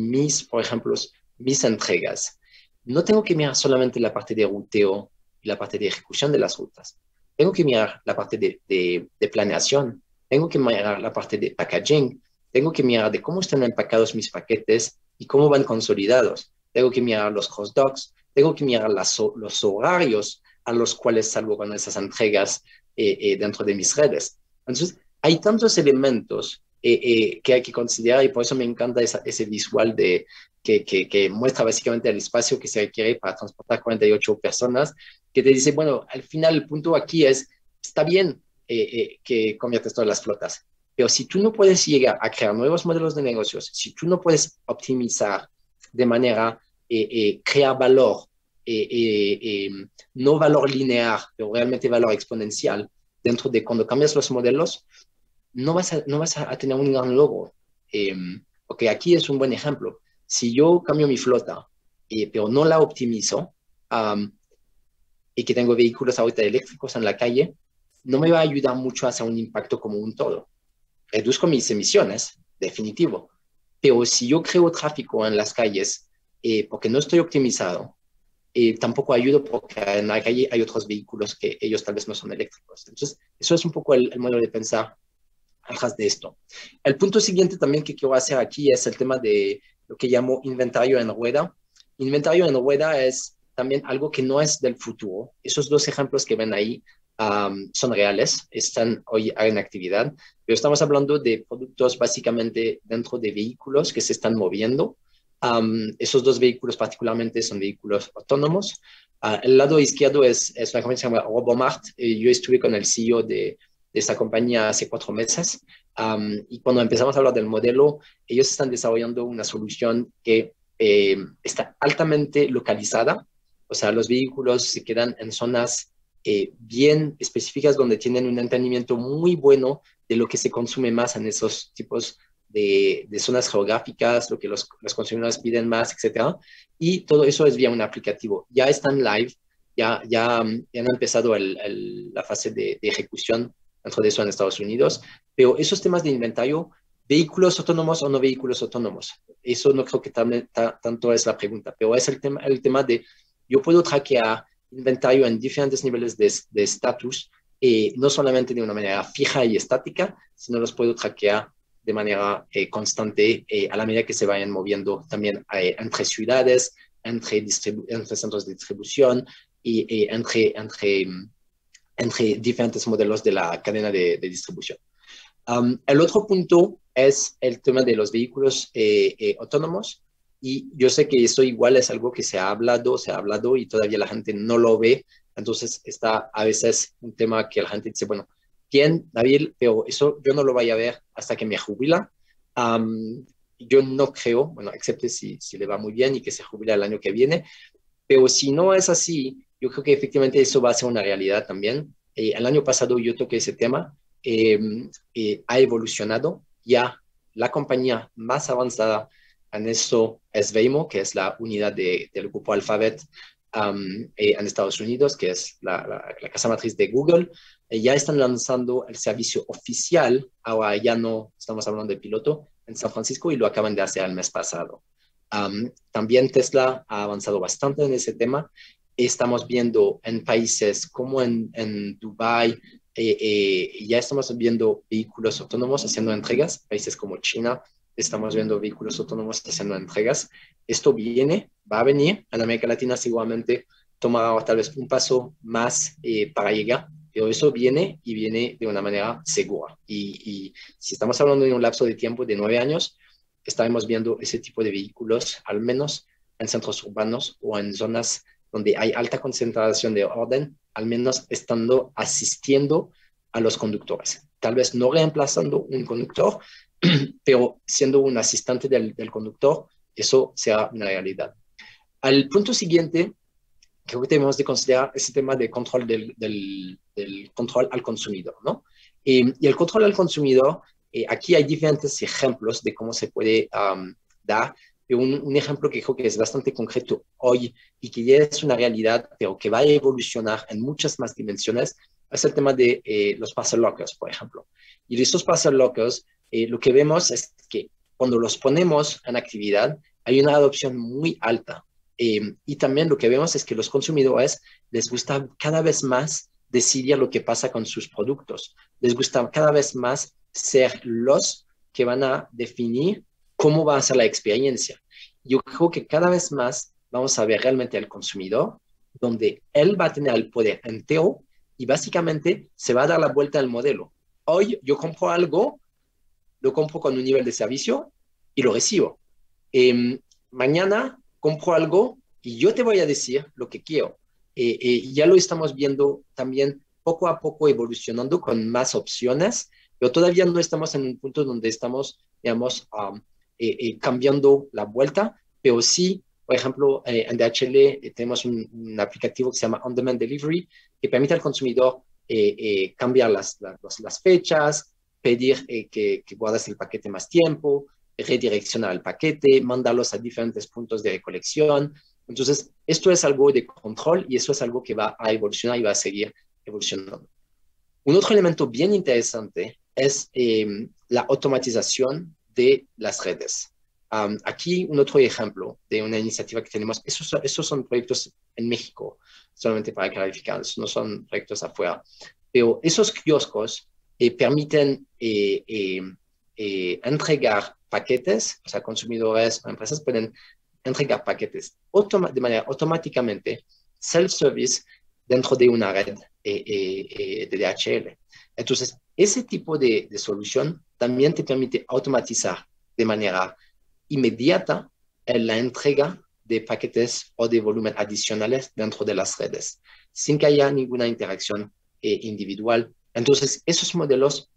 por ejemplo, mis entregas, no tengo que mirar solamente la parte de ruteo y la parte de ejecución de las rutas. Tengo que mirar la parte de planeación, tengo que mirar la parte de packaging, tengo que mirar de cómo están empacados mis paquetes y cómo van consolidados. Tengo que mirar los cross-docks, tengo que mirar los horarios a los cuales salgo con esas entregas dentro de mis redes. Entonces, hay tantos elementos que hay que considerar y por eso me encanta ese visual que muestra básicamente el espacio que se requiere para transportar 48 personas, que te dice, bueno, al final el punto aquí es, está bien que conviertes todas las flotas, pero si tú no puedes llegar a crear nuevos modelos de negocios, si tú no puedes optimizar de manera, crear valor, no valor lineal, pero realmente valor exponencial, dentro de cuando cambias los modelos, no vas a tener un gran logro. Porque aquí es un buen ejemplo. Si yo cambio mi flota, pero no la optimizo, y que tengo vehículos ahorita eléctricos en la calle, no me va a ayudar mucho a hacer un impacto como un todo. Reduzco mis emisiones, definitivo. Pero si yo creo tráfico en las calles porque no estoy optimizado, tampoco ayudo porque en la calle hay otros vehículos que ellos tal vez no son eléctricos. Entonces, eso es un poco el modo de pensar atrás de esto. El punto siguiente también que quiero hacer aquí es el tema de lo que llamo inventario en rueda. Inventario en rueda es también algo que no es del futuro. Esos dos ejemplos que ven ahí son reales, están hoy en actividad, pero estamos hablando de productos básicamente dentro de vehículos que se están moviendo. Esos dos vehículos particularmente son vehículos autónomos. El lado izquierdo es una compañía que se llama Robomart. Yo estuve con el CEO de esta compañía hace 4 meses y cuando empezamos a hablar del modelo, ellos están desarrollando una solución que está altamente localizada. O sea, los vehículos se quedan en zonas bien específicas donde tienen un entendimiento muy bueno de lo que se consume más en esos tipos de zonas geográficas, lo que los consumidores piden más, etcétera. Y todo eso es vía un aplicativo. Ya están live, ya han empezado la fase de ejecución dentro de eso en Estados Unidos, pero esos temas de inventario, vehículos autónomos o no vehículos autónomos, eso no creo que tanto es la pregunta, pero es el tema de yo puedo traquear inventario en diferentes niveles de estatus, no solamente de una manera fija y estática, sino los puedo traquear de manera constante a la medida que se vayan moviendo también entre ciudades, entre centros de distribución y entre diferentes modelos de la cadena de distribución. El otro punto es el tema de los vehículos autónomos. Y yo sé que eso igual es algo que se ha hablado y todavía la gente no lo ve. Entonces está a veces un tema que la gente dice, bueno, bien, David, pero eso yo no lo voy a ver hasta que me jubila. Yo no creo, bueno, excepto si le va muy bien y que se jubila el año que viene. Pero si no es así, yo creo que efectivamente eso va a ser una realidad también. El año pasado yo toqué ese tema. Ha evolucionado. Ya la compañía más avanzada en eso es Waymo, que es la unidad del grupo Alphabet en Estados Unidos, que es la casa matriz de Google. Ya están lanzando el servicio oficial, ahora ya no estamos hablando de piloto, en San Francisco y lo acaban de hacer el mes pasado. También Tesla ha avanzado bastante en ese tema. Estamos viendo en países como en Dubái, ya estamos viendo vehículos autónomos haciendo entregas, países como China, estamos viendo vehículos autónomos haciendo entregas. Esto va a venir. En América Latina seguramente tomará tal vez un paso más para llegar, pero eso viene y viene de una manera segura. Y si estamos hablando de un lapso de tiempo de 9 años, estaremos viendo ese tipo de vehículos, al menos en centros urbanos o en zonas donde hay alta concentración de orden, al menos estando asistiendo a los conductores. Tal vez no reemplazando un conductor, pero siendo un asistente del conductor, eso será una realidad. Al punto siguiente, creo que tenemos de considerar ese tema de control del control al consumidor, ¿no? Y el control al consumidor, aquí hay diferentes ejemplos de cómo se puede dar. Un ejemplo que creo que es bastante concreto hoy y que ya es una realidad, pero que va a evolucionar en muchas más dimensiones, es el tema de los parcel lockers, por ejemplo. Y de estos parcel lockers, lo que vemos es que cuando los ponemos en actividad, hay una adopción muy alta. Y también lo que vemos es que los consumidores les gusta cada vez más decidir lo que pasa con sus productos. Les gusta cada vez más ser los que van a definir cómo va a ser la experiencia. Yo creo que cada vez más vamos a ver realmente al consumidor, donde él va a tener el poder entero y básicamente se va a dar la vuelta al modelo. Hoy yo compro algo, lo compro con un nivel de servicio y lo recibo. Mañana compro algo y yo te voy a decir lo que quiero. Ya lo estamos viendo también poco a poco evolucionando con más opciones, pero todavía no estamos en un punto donde estamos, digamos, cambiando la vuelta, pero sí, por ejemplo, en DHL tenemos un aplicativo que se llama On Demand Delivery, que permite al consumidor cambiar las fechas, pedir que guardes el paquete más tiempo, redireccionar el paquete, mandarlos a diferentes puntos de recolección. Entonces, esto es algo de control y eso es algo que va a evolucionar y va a seguir evolucionando. Un otro elemento bien interesante es la automatización de las redes. Aquí un otro ejemplo de una iniciativa que tenemos, esos son proyectos en México, solamente para clarificar, no son proyectos afuera, pero esos kioscos permiten entregar paquetes, o sea, consumidores o empresas pueden entregar paquetes de manera automáticamente, self-service, dentro de una red de DHL. Entonces, ese tipo de solución también te permite automatizar de manera inmediata la entrega de paquetes o de volumen adicionales dentro de las redes, sin que haya ninguna interacción individual. Entonces, esos modelos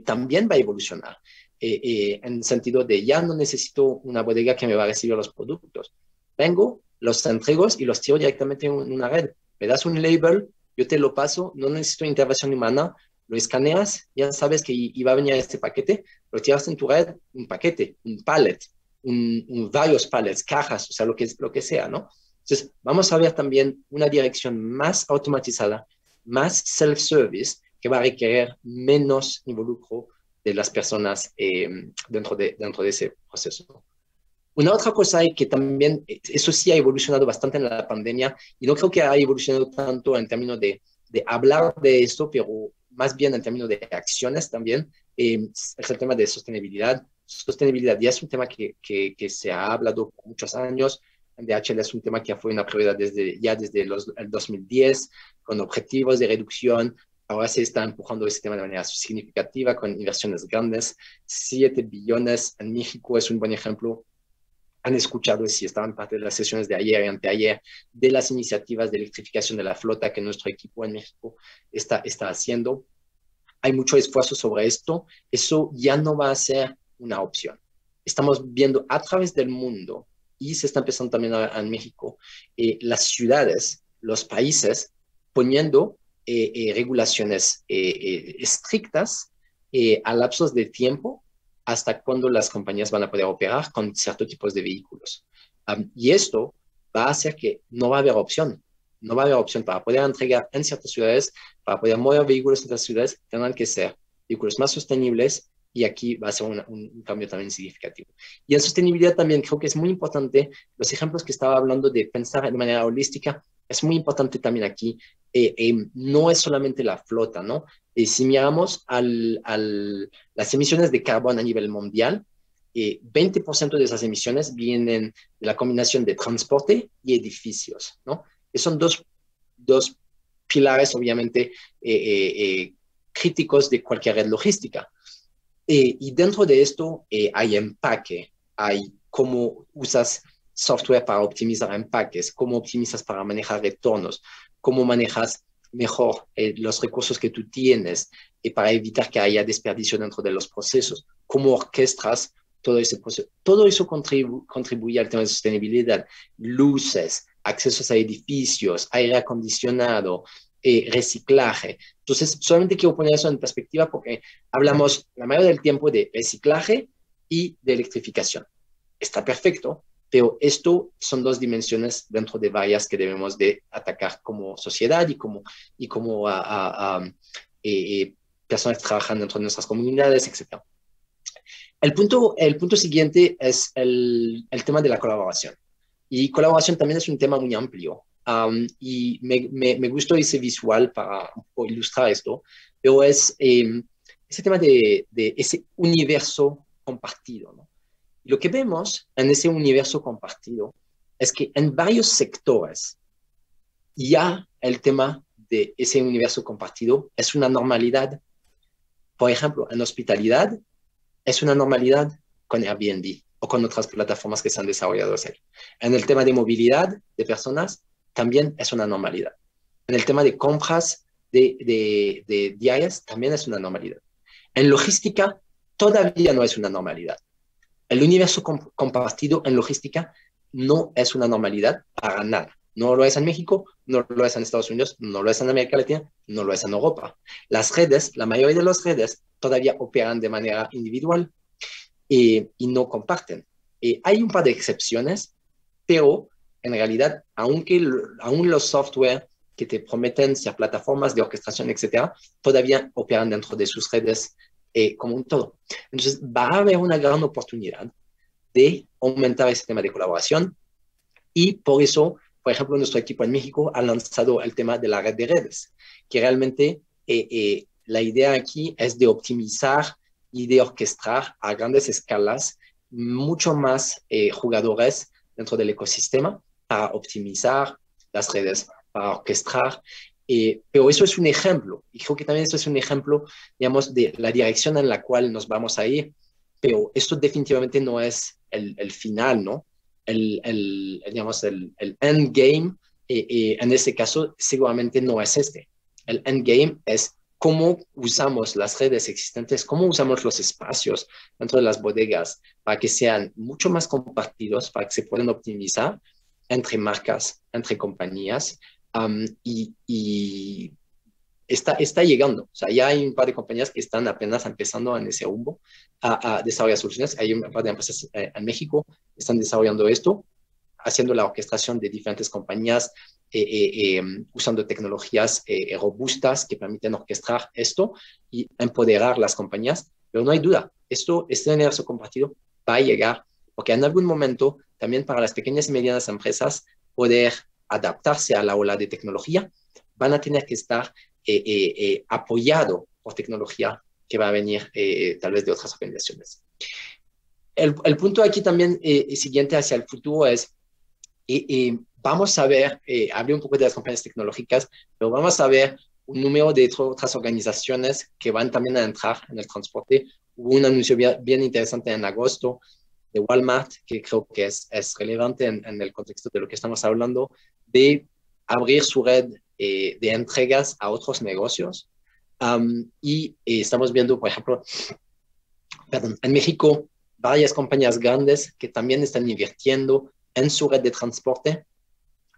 también va a evolucionar en el sentido de ya no necesito una bodega que me va a recibir los productos. Vengo, los entrego y los tiro directamente en una red. Me das un label, yo te lo paso, no necesito intervención humana, lo escaneas, ya sabes que iba a venir este paquete, lo tiras en tu red, un paquete, un pallet, varios pallets, cajas, o sea, lo que sea, ¿no? Entonces, vamos a ver también una dirección más automatizada, más self-service, que va a requerir menos involucro de las personas dentro de ese proceso. Una otra cosa es que también, eso sí ha evolucionado bastante en la pandemia, y no creo que haya evolucionado tanto en términos de hablar de esto, pero más bien en términos de acciones también, es el tema de sostenibilidad. Sostenibilidad ya es un tema que se ha hablado por muchos años. En DHL es un tema que fue una prioridad desde el 2010, con objetivos de reducción. Ahora se está empujando ese tema de manera significativa con inversiones grandes. 7 billones en México es un buen ejemplo. Han escuchado, si estaban parte de las sesiones de ayer y anteayer, de las iniciativas de electrificación de la flota que nuestro equipo en México está haciendo. Hay mucho esfuerzo sobre esto. Eso ya no va a ser una opción. Estamos viendo a través del mundo, y se está empezando también en México, las ciudades, los países, poniendo regulaciones estrictas a lapsos de tiempo hasta cuando las compañías van a poder operar con ciertos tipos de vehículos. Y esto va a hacer que no va a haber opción. No va a haber opción para poder entregar en ciertas ciudades, para poder mover vehículos en otras ciudades, tendrán que ser vehículos más sostenibles, y aquí va a ser un cambio también significativo. Y en sostenibilidad también creo que es muy importante, los ejemplos que estaba hablando de pensar de manera holística, es muy importante también aquí, no es solamente la flota, ¿no? Si miramos las emisiones de carbono a nivel mundial, 20% de esas emisiones vienen de la combinación de transporte y edificios, ¿no? Son dos pilares, obviamente, críticos de cualquier red logística. Y dentro de esto hay empaque, hay cómo usas software para optimizar empaques, cómo optimizas para manejar retornos, cómo manejas mejor los recursos que tú tienes para evitar que haya desperdicio dentro de los procesos, cómo orquestas todo ese proceso. Todo eso contribuye al tema de sostenibilidad, luces, accesos a edificios, aire acondicionado, reciclaje. Entonces, solamente quiero poner eso en perspectiva porque hablamos la mayoría del tiempo de reciclaje y de electrificación. Está perfecto, pero esto son dos dimensiones dentro de varias que debemos de atacar como sociedad y como personas que trabajan dentro de nuestras comunidades, etc. El punto siguiente es el tema de la colaboración. Y colaboración también es un tema muy amplio. Y me gustó ese visual para ilustrar esto, pero es ese tema de ese universo compartido, ¿no? Y lo que vemos en ese universo compartido es que en varios sectores ya el tema de ese universo compartido es una normalidad. Por ejemplo, en hospitalidad es una normalidad con Airbnb o con otras plataformas que se han desarrollado ahí. En el tema de movilidad de personas también es una normalidad. En el tema de compras de diarias también es una normalidad. En logística todavía no es una normalidad. El universo compartido en logística no es una normalidad para nada. No lo es en México, no lo es en Estados Unidos, no lo es en América Latina, no lo es en Europa. Las redes, la mayoría de las redes todavía operan de manera individual y no comparten. Hay un par de excepciones, pero en realidad, aún los software que te prometen ser plataformas de orquestación, etcétera, todavía operan dentro de sus redes como un todo. Entonces, va a haber una gran oportunidad de aumentar ese tema de colaboración, y por eso, por ejemplo, nuestro equipo en México ha lanzado el tema de la red de redes, que realmente la idea aquí es de optimizar y de orquestar a grandes escalas mucho más jugadores dentro del ecosistema para optimizar las redes, para orquestar. Pero eso es un ejemplo, y creo que también eso es un ejemplo, digamos, de la dirección en la cual nos vamos a ir, pero esto definitivamente no es el final, ¿no? Digamos, el endgame, en este caso, seguramente no es este. El endgame es cómo usamos las redes existentes, cómo usamos los espacios dentro de las bodegas para que sean mucho más compartidos, para que se puedan optimizar entre marcas, entre compañías, y está llegando. O sea, ya hay un par de compañías que están apenas empezando en ese rumbo a desarrollar soluciones. Hay un par de empresas en México que están desarrollando esto, haciendo la orquestación de diferentes compañías, usando tecnologías robustas que permiten orquestar esto y empoderar las compañías. Pero no hay duda, este universo compartido va a llegar, porque en algún momento también para las pequeñas y medianas empresas poder adaptarse a la ola de tecnología, van a tener que estar apoyado por tecnología que va a venir tal vez de otras organizaciones. El punto aquí también siguiente hacia el futuro es, vamos a ver, hablé un poco de las compañías tecnológicas, pero vamos a ver un número de otras organizaciones que van también a entrar en el transporte. Hubo un anuncio bien interesante en agosto de Walmart, que creo que es relevante en el contexto de lo que estamos hablando, de abrir su red de entregas a otros negocios. Estamos viendo, por ejemplo, en México, varias compañías grandes que también están invirtiendo en su red de transporte.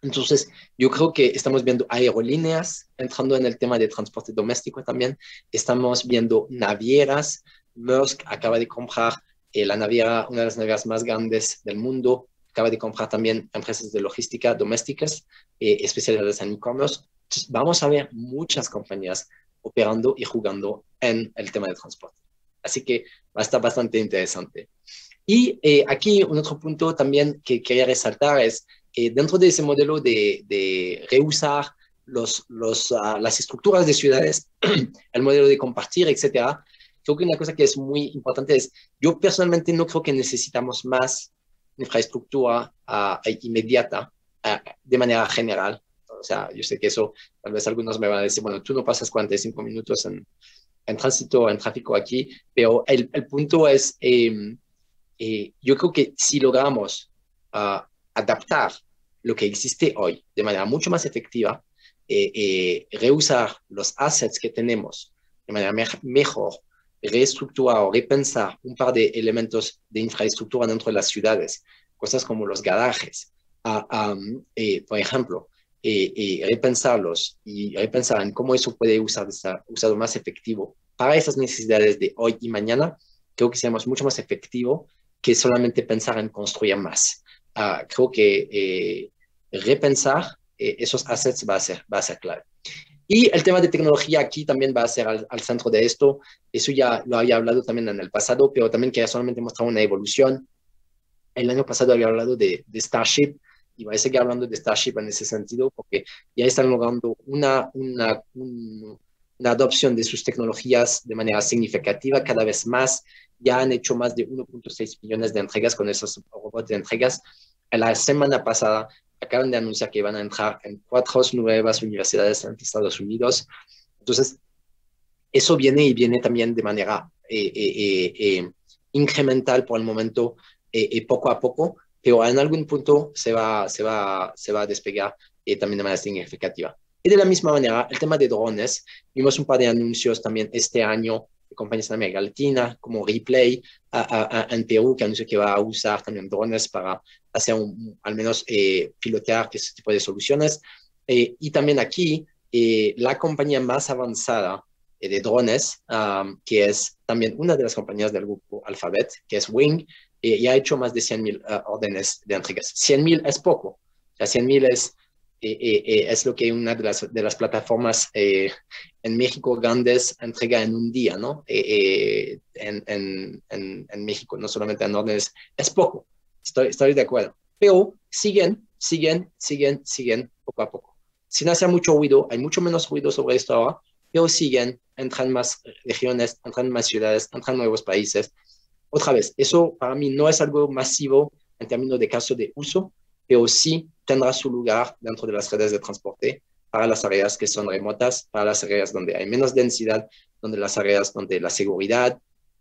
Entonces, yo creo que estamos viendo aerolíneas entrando en el tema de transporte doméstico también. Estamos viendo navieras. Maersk acaba de comprar una de las navieras más grandes del mundo. Acaba de comprar también empresas de logística domésticas especializadas en e-commerce. Vamos a ver muchas compañías operando y jugando en el tema de transporte. Así que va a estar bastante interesante. Y aquí un otro punto también que quería resaltar es, dentro de ese modelo de reusar las estructuras de ciudades, el modelo de compartir, etcétera, creo que una cosa que es muy importante es, yo personalmente no creo que necesitamos más infraestructura inmediata de manera general. O sea, yo sé que eso, tal vez algunos me van a decir, bueno, tú no pasas 45 minutos en tránsito, en tráfico aquí, pero el punto es, yo creo que si logramos adaptar lo que existe hoy de manera mucho más efectiva, reusar los assets que tenemos de manera mejor, reestructurar o repensar un par de elementos de infraestructura dentro de las ciudades, cosas como los garajes, por ejemplo, repensarlos y repensar en cómo eso puede ser usado más efectivo para esas necesidades de hoy y mañana, creo que seamos mucho más efectivo que solamente pensar en construir más. Creo que repensar esos assets va a ser clave. Y el tema de tecnología aquí también va a ser al centro de esto. Eso ya lo había hablado también en el pasado, pero también quería solamente mostrar una evolución. El año pasado había hablado de Starship y voy a seguir hablando de Starship en ese sentido porque ya están logrando una adopción de sus tecnologías de manera significativa cada vez más. Ya han hecho más de 1.6 millones de entregas con esos robots de entregas. La semana pasada acaban de anunciar que van a entrar en 4 nuevas universidades en Estados Unidos. Entonces, eso viene también de manera incremental por el momento, poco a poco, pero en algún punto se va a despegar también de manera significativa. Y de la misma manera, el tema de drones, vimos un par de anuncios también este año de compañías en América Latina, como Replay en Perú, que anunció que va a usar también drones para hacer al menos pilotear ese tipo de soluciones. Y también aquí, la compañía más avanzada de drones, que es también una de las compañías del grupo Alphabet, que es Wing, ya ha hecho más de 100,000 órdenes de entregas. 100,000 es poco. O sea, 100,000 es lo que una de las plataformas en México grandes entrega en un día, ¿no? En México, no solamente en órdenes, es poco. Estoy de acuerdo. Pero siguen poco a poco. Sin hacer mucho ruido, hay mucho menos ruido sobre esto ahora, pero siguen, entran más regiones, entran más ciudades, entran nuevos países. Otra vez, eso para mí no es algo masivo en términos de caso de uso, pero sí tendrá su lugar dentro de las redes de transporte para las áreas que son remotas, para las áreas donde hay menos densidad, donde las áreas donde la seguridad,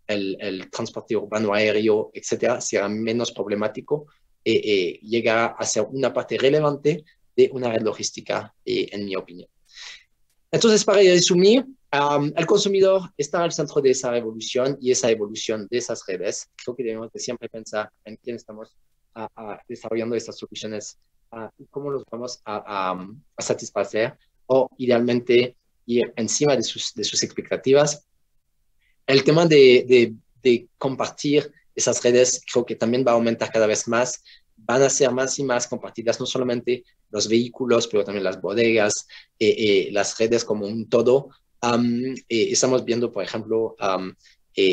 el transporte urbano aéreo, etcétera, será menos problemático, llegará a ser una parte relevante de una red logística, en mi opinión. Entonces, para resumir, el consumidor está al centro de esa revolución y esa evolución de esas redes. Creo que debemos de siempre pensar en quién estamos desarrollando estas soluciones y cómo los vamos a satisfacer o idealmente ir encima de sus expectativas. El tema de compartir esas redes creo que también va a aumentar cada vez más. Van a ser más y más compartidas, no solamente los vehículos, pero también las bodegas, las redes como un todo. Estamos viendo, por ejemplo,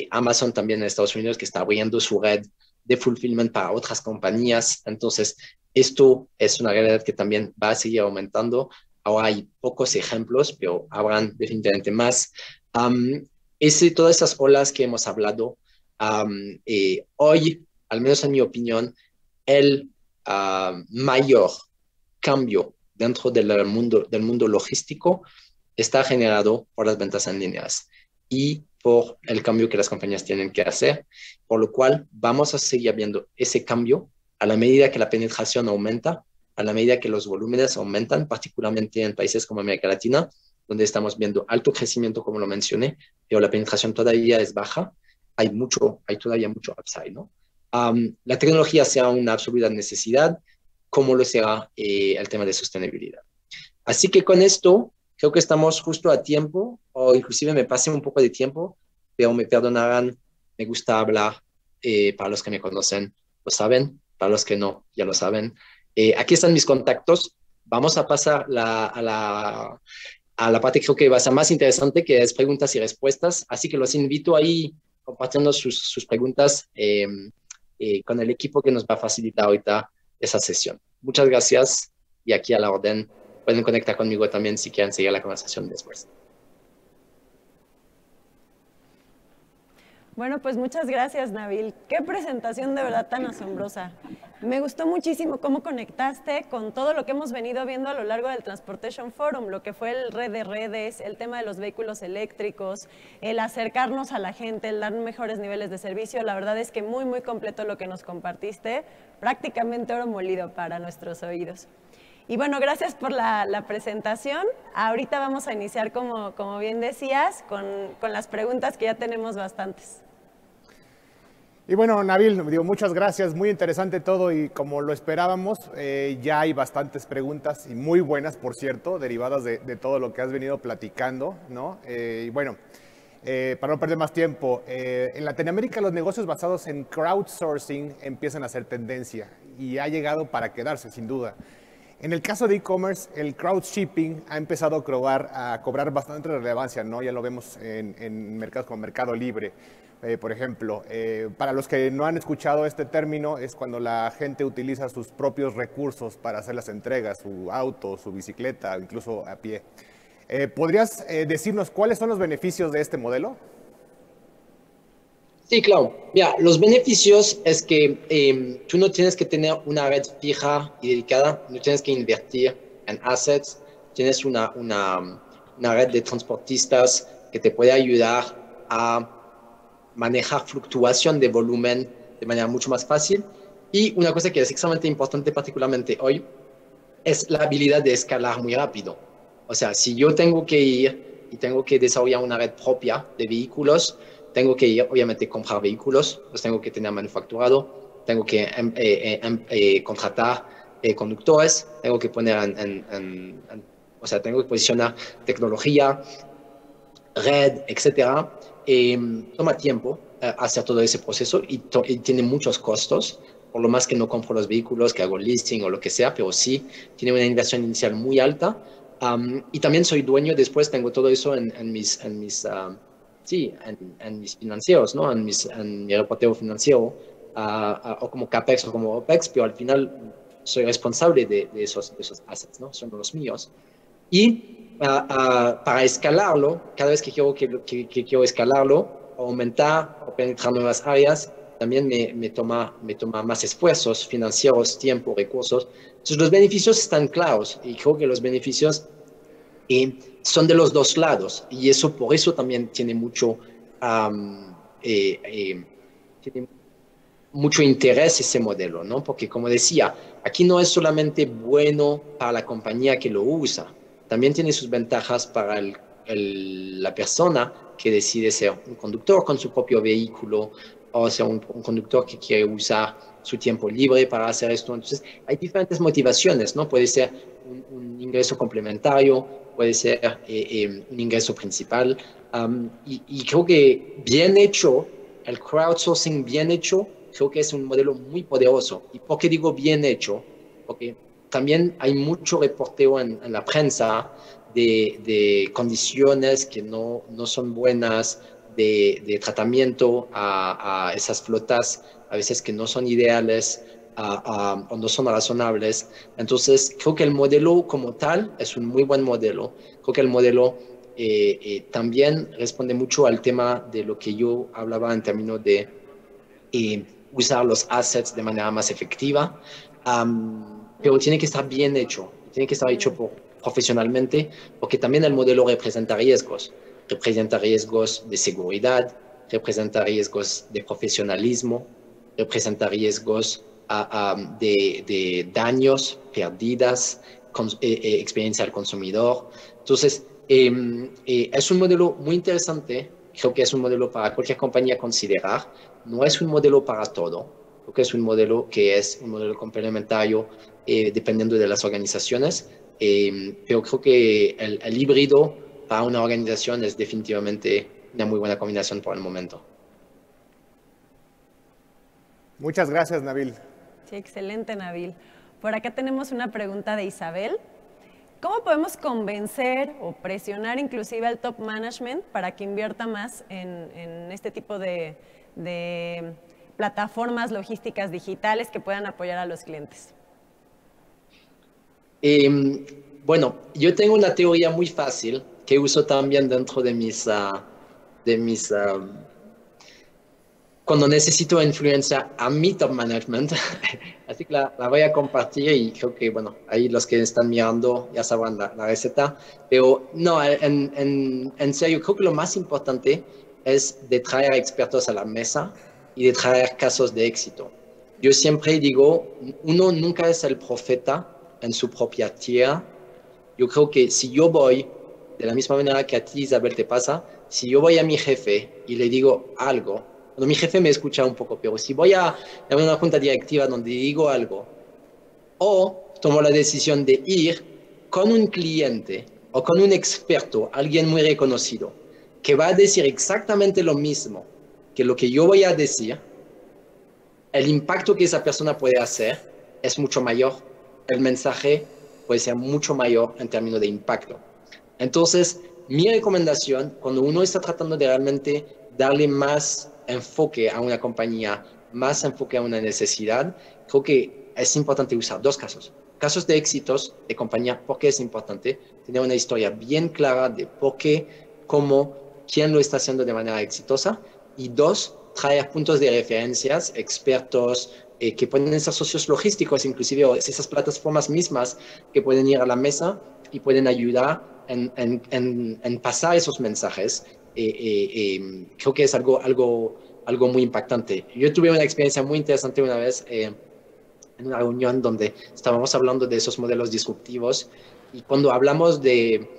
Amazon también en Estados Unidos que está abriendo su red de fulfillment para otras compañías. Entonces, esto es una realidad que también va a seguir aumentando. Ahora hay pocos ejemplos, pero habrán definitivamente más. Todas esas olas que hemos hablado, hoy, al menos en mi opinión, el mayor cambio dentro del mundo logístico está generado por las ventas en líneas y por el cambio que las compañías tienen que hacer, por lo cual vamos a seguir viendo ese cambio a la medida que la penetración aumenta, a la medida que los volúmenes aumentan, particularmente en países como América Latina, donde estamos viendo alto crecimiento, como lo mencioné, pero la penetración todavía es baja, hay todavía mucho upside, ¿no? La tecnología sea una absoluta necesidad, como lo será el tema de sostenibilidad. Así que con esto, creo que estamos justo a tiempo, o inclusive me pasé un poco de tiempo, pero me perdonarán, me gusta hablar, para los que me conocen, lo saben, para los que no, ya lo saben. Aquí están mis contactos, vamos a pasar a la parte que creo que va a ser más interesante, que es preguntas y respuestas, así que los invito ahí compartiendo sus preguntas con el equipo que nos va a facilitar ahorita esa sesión. Muchas gracias y aquí a la orden. Pueden conectar conmigo también si quieren seguir la conversación después. Bueno, pues muchas gracias, Nabil. Qué presentación de verdad tan asombrosa. Me gustó muchísimo cómo conectaste con todo lo que hemos venido viendo a lo largo del Transportation Forum, lo que fue el red de redes, el tema de los vehículos eléctricos, el acercarnos a la gente, el dar mejores niveles de servicio. La verdad es que muy, muy completo lo que nos compartiste, prácticamente oro molido para nuestros oídos. Y bueno, gracias por la presentación. Ahorita vamos a iniciar, como bien decías, con las preguntas que ya tenemos bastantes. Y bueno, Nabil, muchas gracias, muy interesante todo y como lo esperábamos, ya hay bastantes preguntas y muy buenas, por cierto, derivadas de todo lo que has venido platicando, ¿no? Y bueno, para no perder más tiempo, en Latinoamérica los negocios basados en crowdsourcing empiezan a ser tendencia y ha llegado para quedarse, sin duda. En el caso de e-commerce, el crowdshipping ha empezado a cobrar bastante relevancia, ¿no? Ya lo vemos en mercados como Mercado Libre, por ejemplo. Para los que no han escuchado este término, es cuando la gente utiliza sus propios recursos para hacer las entregas, su auto, su bicicleta, incluso a pie. ¿Podrías decirnos cuáles son los beneficios de este modelo? Sí, claro. Mira, los beneficios es que tú no tienes que tener una red fija y dedicada, no tienes que invertir en assets, tienes una red de transportistas que te puede ayudar a manejar fluctuación de volumen de manera mucho más fácil. Y una cosa que es extremadamente importante, particularmente hoy, es la habilidad de escalar muy rápido. O sea, si yo tengo que ir y tengo que desarrollar una red propia de vehículos, tengo que ir, obviamente, comprar vehículos, los tengo que tener manufacturado, tengo que contratar conductores, tengo que poner o sea, tengo que posicionar tecnología, red, etcétera. Toma tiempo hacer todo ese proceso y tiene muchos costos, por lo más que no compro los vehículos, que hago leasing o lo que sea, pero sí tiene una inversión inicial muy alta. Y también soy dueño, después tengo todo eso en mis financieros, ¿no? En mi reporteo financiero, o como CAPEX o como OPEX, pero al final soy responsable de esos assets, ¿no? Son los míos. Y para escalarlo, cada vez que quiero escalarlo, aumentar o penetrar nuevas áreas, también me toma más esfuerzos financieros, tiempo, recursos. Entonces los beneficios están claros y creo que los beneficios son de los dos lados y eso por eso también tiene tiene mucho interés ese modelo, ¿no? Porque como decía, aquí no es solamente bueno para la compañía que lo usa, también tiene sus ventajas para la persona que decide ser un conductor con su propio vehículo o ser un conductor que quiere usar su tiempo libre para hacer esto. Entonces, hay diferentes motivaciones, ¿no? Puede ser un ingreso complementario, puede ser un ingreso principal. Y creo que bien hecho, el crowdsourcing bien hecho, creo que es un modelo muy poderoso. ¿Y por qué digo bien hecho? Porque también hay mucho reporteo en la prensa de condiciones que no son buenas, de tratamiento a esas flotas, a veces que no son ideales o no son razonables. Entonces, creo que el modelo como tal es un muy buen modelo. Creo que el modelo también responde mucho al tema de lo que yo hablaba en términos de usar los assets de manera más efectiva, pero tiene que estar bien hecho, tiene que estar hecho profesionalmente, porque también el modelo representa riesgos de seguridad, representa riesgos de profesionalismo, representa riesgos de daños, pérdidas, experiencia al consumidor. Entonces, es un modelo muy interesante, creo que es un modelo para cualquier compañía considerar, no es un modelo para todo, creo que es un modelo que es un modelo complementario dependiendo de las organizaciones, pero creo que el híbrido para una organización es definitivamente una muy buena combinación por el momento. Muchas gracias, Nabil. Sí, excelente, Nabil. Por acá tenemos una pregunta de Isabel. ¿Cómo podemos convencer o presionar inclusive al top management para que invierta más en este tipo de plataformas logísticas digitales que puedan apoyar a los clientes? Bueno, yo tengo una teoría muy fácil que uso también dentro de mis cuando necesito influencia a mi top management, así que la voy a compartir y creo que, bueno, ahí los que están mirando ya sabrán la receta, pero no, en serio, creo que lo más importante es de traer expertos a la mesa y de traer casos de éxito. Yo siempre digo, uno nunca es el profeta en su propia tierra. Yo creo que si yo voy, de la misma manera que a ti, Isabel, te pasa, si yo voy a mi jefe y le digo algo, bueno, mi jefe me escucha un poco, pero si voy a una junta directiva donde digo algo, o tomo la decisión de ir con un cliente o con un experto, alguien muy reconocido, que va a decir exactamente lo mismo que lo que yo voy a decir, el impacto que esa persona puede hacer es mucho mayor. El mensaje puede ser mucho mayor en términos de impacto. Entonces, mi recomendación, cuando uno está tratando de realmente darle más enfoque a una compañía, más enfoque a una necesidad, creo que es importante usar dos casos. Casos de éxitos de compañía, ¿por qué es importante? Tener una historia bien clara de por qué, cómo, quién lo está haciendo de manera exitosa. Y dos, traer puntos de referencias, expertos que pueden ser socios logísticos, inclusive o esas plataformas mismas que pueden ir a la mesa y pueden ayudar en pasar esos mensajes. Creo que es algo muy impactante. Yo tuve una experiencia muy interesante una vez en una reunión donde estábamos hablando de esos modelos disruptivos y cuando hablamos de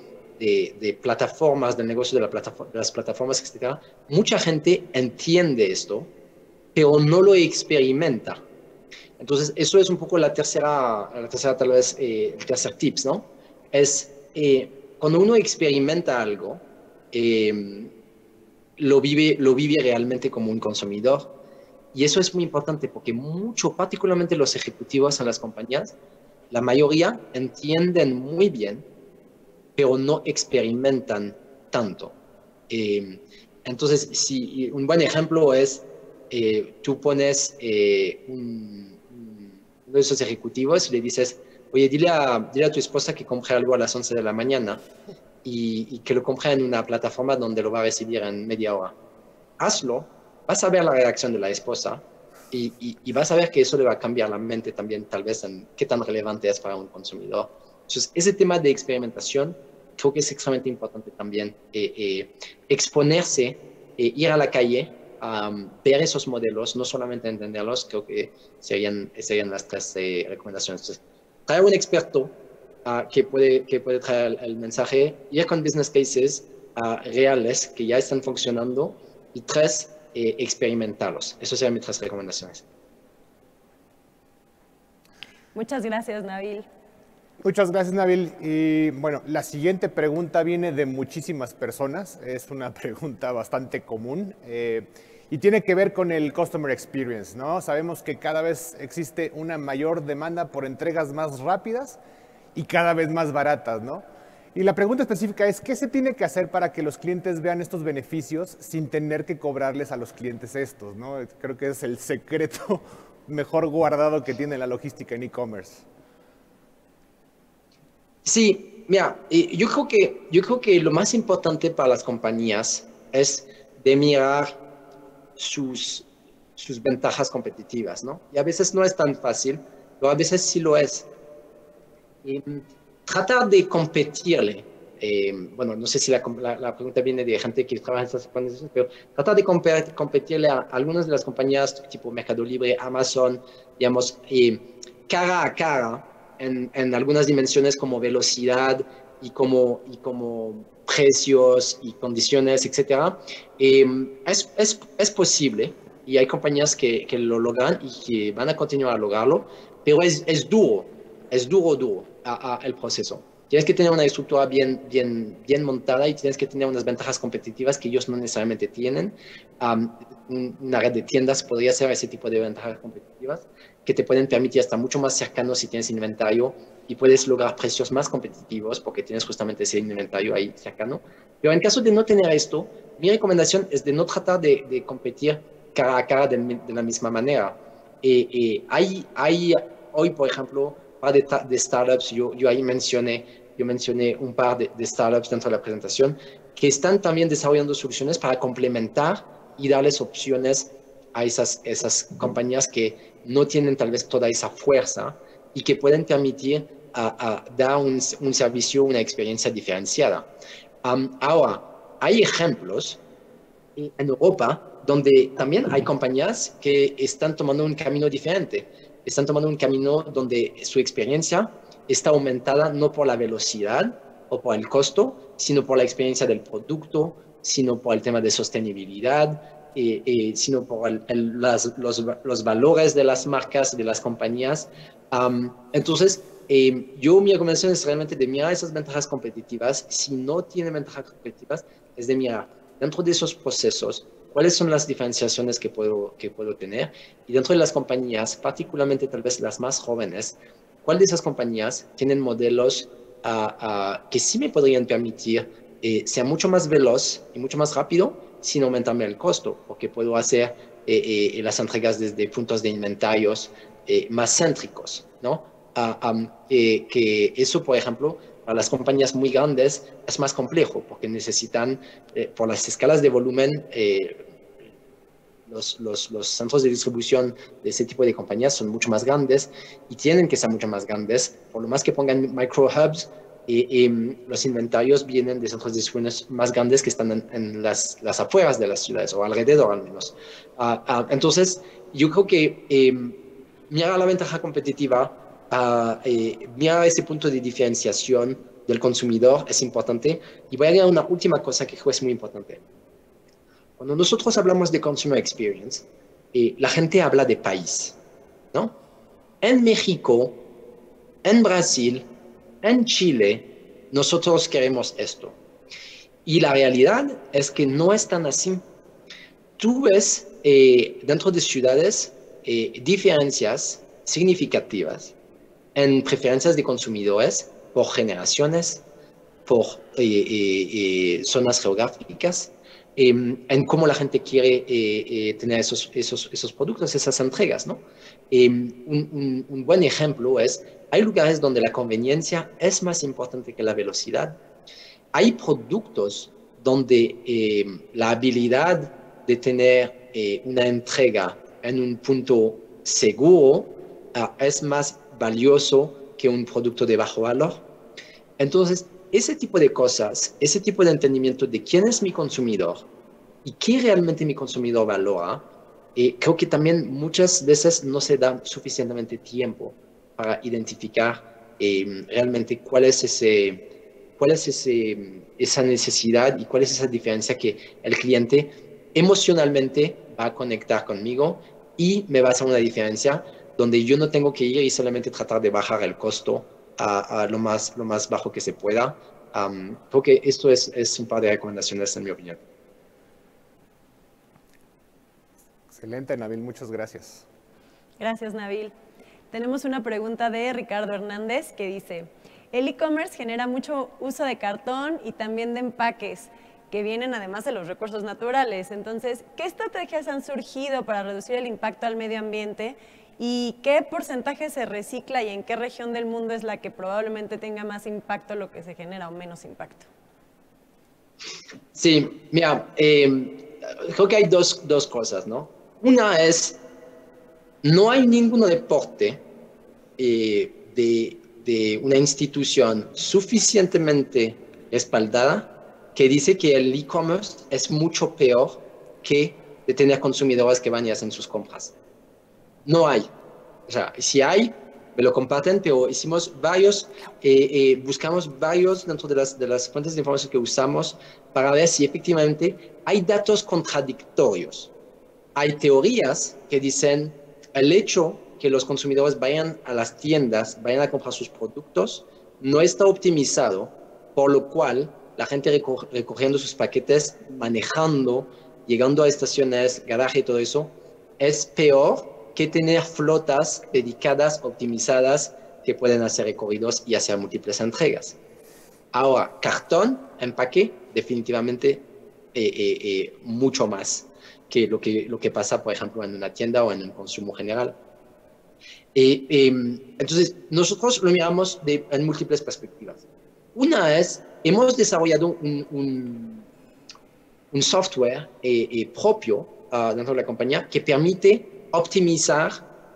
plataformas, del negocio de las plataformas, etc., mucha gente entiende esto, pero no lo experimenta. Entonces, eso es un poco la tercera tal vez, el tercer tips, ¿no? Es cuando uno experimenta algo, lo vive realmente como un consumidor. Y eso es muy importante porque particularmente los ejecutivos en las compañías, la mayoría entienden muy bien, pero no experimentan tanto. Entonces, si un buen ejemplo es, tú pones uno de esos ejecutivos y le dices, oye, dile a tu esposa que compre algo a las 11 de la mañana y que lo compre en una plataforma donde lo va a recibir en media hora. Hazlo, vas a ver la reacción de la esposa y vas a ver que eso le va a cambiar la mente también, tal vez, en qué tan relevante es para un consumidor. Entonces, ese tema de experimentación creo que es extremadamente importante también. Exponerse, ir a la calle, ver esos modelos, no solamente entenderlos, creo que serían las tres recomendaciones. Entonces, traer un experto que puede traer el mensaje, ir con business cases reales que ya están funcionando, y tres, experimentarlos. Esas serían mis tres recomendaciones. Muchas gracias, Nabil. Muchas gracias, Nabil. Y bueno, la siguiente pregunta viene de muchísimas personas. Es una pregunta bastante común y tiene que ver con el Customer Experience, ¿no? Sabemos que cada vez existe una mayor demanda por entregas más rápidas y cada vez más baratas, ¿no? Y la pregunta específica es, ¿qué se tiene que hacer para que los clientes vean estos beneficios sin tener que cobrarles a los clientes estos, ¿no? Creo que es el secreto mejor guardado que tiene la logística en e-commerce. Sí, mira, yo creo que lo más importante para las compañías es de mirar sus ventajas competitivas, ¿no? Y a veces no es tan fácil, pero a veces sí lo es. Tratar de competirle, bueno, no sé si la pregunta viene de gente que trabaja en estas organizaciones, pero tratar de competirle a algunas de las compañías tipo Mercado Libre, Amazon, digamos, cara a cara, en algunas dimensiones como velocidad y como precios y condiciones, etc. Es posible, y hay compañías que lo logran y que van a continuar a lograrlo, pero es duro el proceso. Tienes que tener una estructura bien montada y tienes que tener unas ventajas competitivas que ellos no necesariamente tienen. Una red de tiendas podría ser ese tipo de ventajas competitivas que te pueden permitir estar mucho más cercanos si tienes inventario y puedes lograr precios más competitivos porque tienes justamente ese inventario ahí cercano. Pero en caso de no tener esto, mi recomendación es de no tratar de competir cara a cara de la misma manera. Hay hoy, por ejemplo, de startups, yo ahí mencioné un par de startups dentro de la presentación que están también desarrollando soluciones para complementar y darles opciones a esas compañías que no tienen tal vez toda esa fuerza y que pueden permitir dar un servicio, una experiencia diferenciada. Ahora, hay ejemplos en Europa donde también hay compañías que están tomando un camino diferente. Están tomando un camino donde su experiencia está aumentada no por la velocidad o por el costo, sino por la experiencia del producto, sino por el tema de sostenibilidad, sino por los valores de las marcas, de las compañías. Entonces, mi recomendación es realmente de mirar esas ventajas competitivas. Si no tiene ventajas competitivas, es de mirar dentro de esos procesos cuáles son las diferenciaciones que puedo tener, y dentro de las compañías, particularmente tal vez las más jóvenes, cuál de esas compañías tienen modelos que sí me podrían permitir ser mucho más veloz y mucho más rápido sin aumentarme el costo, porque puedo hacer las entregas desde puntos de inventarios más céntricos, ¿no? Que eso, por ejemplo, para las compañías muy grandes es más complejo porque necesitan, por las escalas de volumen, los centros de distribución de ese tipo de compañías son mucho más grandes y tienen que ser mucho más grandes. Por lo más que pongan micro hubs, los inventarios vienen de centros de distribución más grandes que están en las afueras de las ciudades o alrededor al menos. Entonces, yo creo que mirar la ventaja competitiva, mirar ese punto de diferenciación del consumidor es importante. Y voy a agregar una última cosa que creo es muy importante. Cuando nosotros hablamos de Consumer Experience, la gente habla de país, ¿no? En México, en Brasil, en Chile, nosotros queremos esto. Y la realidad es que no es tan así. Tú ves dentro de ciudades diferencias significativas en preferencias de consumidores por generaciones, por zonas geográficas, en cómo la gente quiere tener esos productos, esas entregas, ¿no? Un buen ejemplo es, hay lugares donde la conveniencia es más importante que la velocidad. Hay productos donde la habilidad de tener una entrega en un punto seguro es más valioso que un producto de bajo valor. Entonces, ese tipo de cosas, ese tipo de entendimiento de quién es mi consumidor y qué realmente mi consumidor valora, creo que también muchas veces no se da suficientemente tiempo para identificar realmente cuál es esa necesidad y cuál es esa diferencia que el cliente emocionalmente va a conectar conmigo y me va a hacer una diferencia donde yo no tengo que ir y solamente tratar de bajar el costo a lo más bajo que se pueda. Creo que esto es un par de recomendaciones en mi opinión. Excelente, Nabil, muchas gracias. Gracias, Nabil. Tenemos una pregunta de Ricardo Hernández que dice, el e-commerce genera mucho uso de cartón y también de empaques que vienen además de los recursos naturales. Entonces, ¿qué estrategias han surgido para reducir el impacto al medio ambiente y qué porcentaje se recicla y en qué región del mundo es la que probablemente tenga más impacto lo que se genera o menos impacto? Sí, mira, creo que hay dos cosas, ¿no? Una es, no hay ningún deporte de una institución suficientemente respaldada que dice que el e-commerce es mucho peor que de tener consumidores que van y hacen sus compras. No hay. O sea, si hay, me lo comparten, pero hicimos varios, buscamos varios dentro de las fuentes de información que usamos para ver si efectivamente hay datos contradictorios. Hay teorías que dicen el hecho que los consumidores vayan a las tiendas, vayan a comprar sus productos, no está optimizado, por lo cual la gente recogiendo sus paquetes, manejando, llegando a estaciones, garaje y todo eso, es peor que tener flotas dedicadas, optimizadas, que pueden hacer recorridos y hacer múltiples entregas. Ahora, cartón, empaque, definitivamente mucho más que lo que pasa, por ejemplo, en una tienda o en un consumo general. Entonces, nosotros lo miramos en múltiples perspectivas. Una es, hemos desarrollado un software propio dentro de la compañía que permite optimizar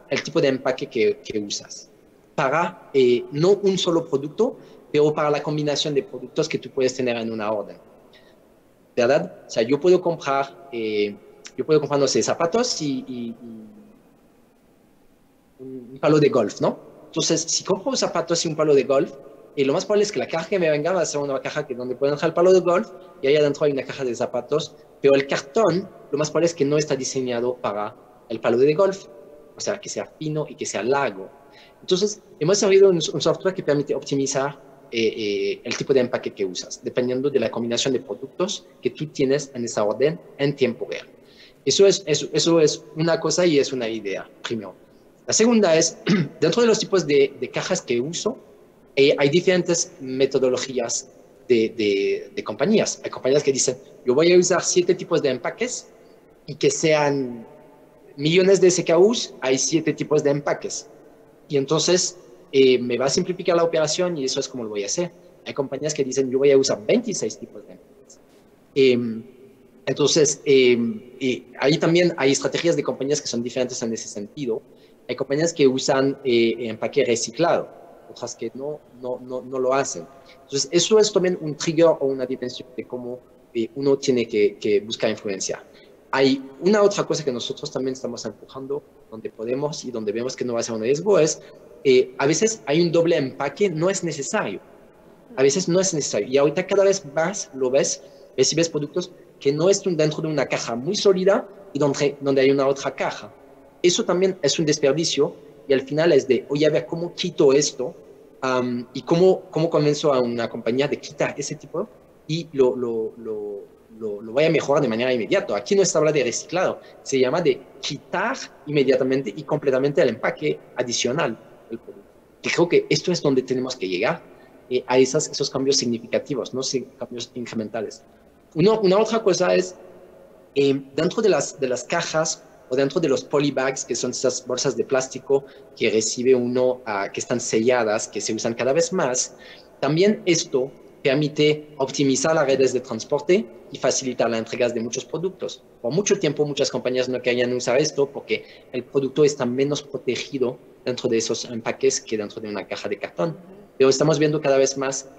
el tipo de empaque que usas para no un solo producto, pero para la combinación de productos que tú puedes tener en una orden. ¿Verdad? O sea, yo puedo comprar, no sé, zapatos y un palo de golf, ¿no? Entonces, si compro zapatos y un palo de golf, lo más probable es que la caja que me venga va a ser una caja donde pueden dejar el palo de golf y ahí adentro hay una caja de zapatos, pero el cartón, lo más probable es que no está diseñado para el palo de golf, o sea, que sea fino y que sea largo. Entonces, hemos desarrollado un software que permite optimizar el tipo de empaque que usas, dependiendo de la combinación de productos que tú tienes en esa orden en tiempo real. Eso es una cosa y es una idea, primero. La segunda es, dentro de los tipos de cajas que uso, hay diferentes metodologías de compañías. Hay compañías que dicen, yo voy a usar 7 tipos de empaques y que sean millones de SKUs, hay 7 tipos de empaques. Y entonces me va a simplificar la operación y eso es como lo voy a hacer. Hay compañías que dicen, yo voy a usar 26 tipos de empaques. Entonces, ahí también hay estrategias de compañías que son diferentes en ese sentido. Hay compañías que usan empaque reciclado, otras que no lo hacen. Entonces, eso es también un trigger o una dimensión de cómo uno tiene que buscar influencia. Hay una otra cosa que nosotros también estamos empujando, donde podemos y donde vemos que no va a ser un riesgo, es a veces hay un doble empaque, no es necesario. A veces no es necesario. Y ahorita cada vez más lo ves y ves productos que no están dentro de una caja muy sólida y donde hay una otra caja. Eso también es un desperdicio y al final es de, oye, a ver, ¿cómo quito esto? Y cómo convenzo a una compañía de quitar ese tipo y lo voy a mejorar de manera inmediata. Aquí no se habla de reciclado, se llama de quitar inmediatamente y completamente el empaque adicional del producto. Y creo que esto es donde tenemos que llegar a esos cambios significativos, no cambios incrementales. Una otra cosa es, dentro de las cajas o dentro de los polybags, que son esas bolsas de plástico que recibe uno, que están selladas, que se usan cada vez más, también esto permite optimizar las redes de transporte y facilitar las entregas de muchos productos. Por mucho tiempo, muchas compañías no querían usar esto porque el producto está menos protegido dentro de esos empaques que dentro de una caja de cartón. Pero estamos viendo cada vez más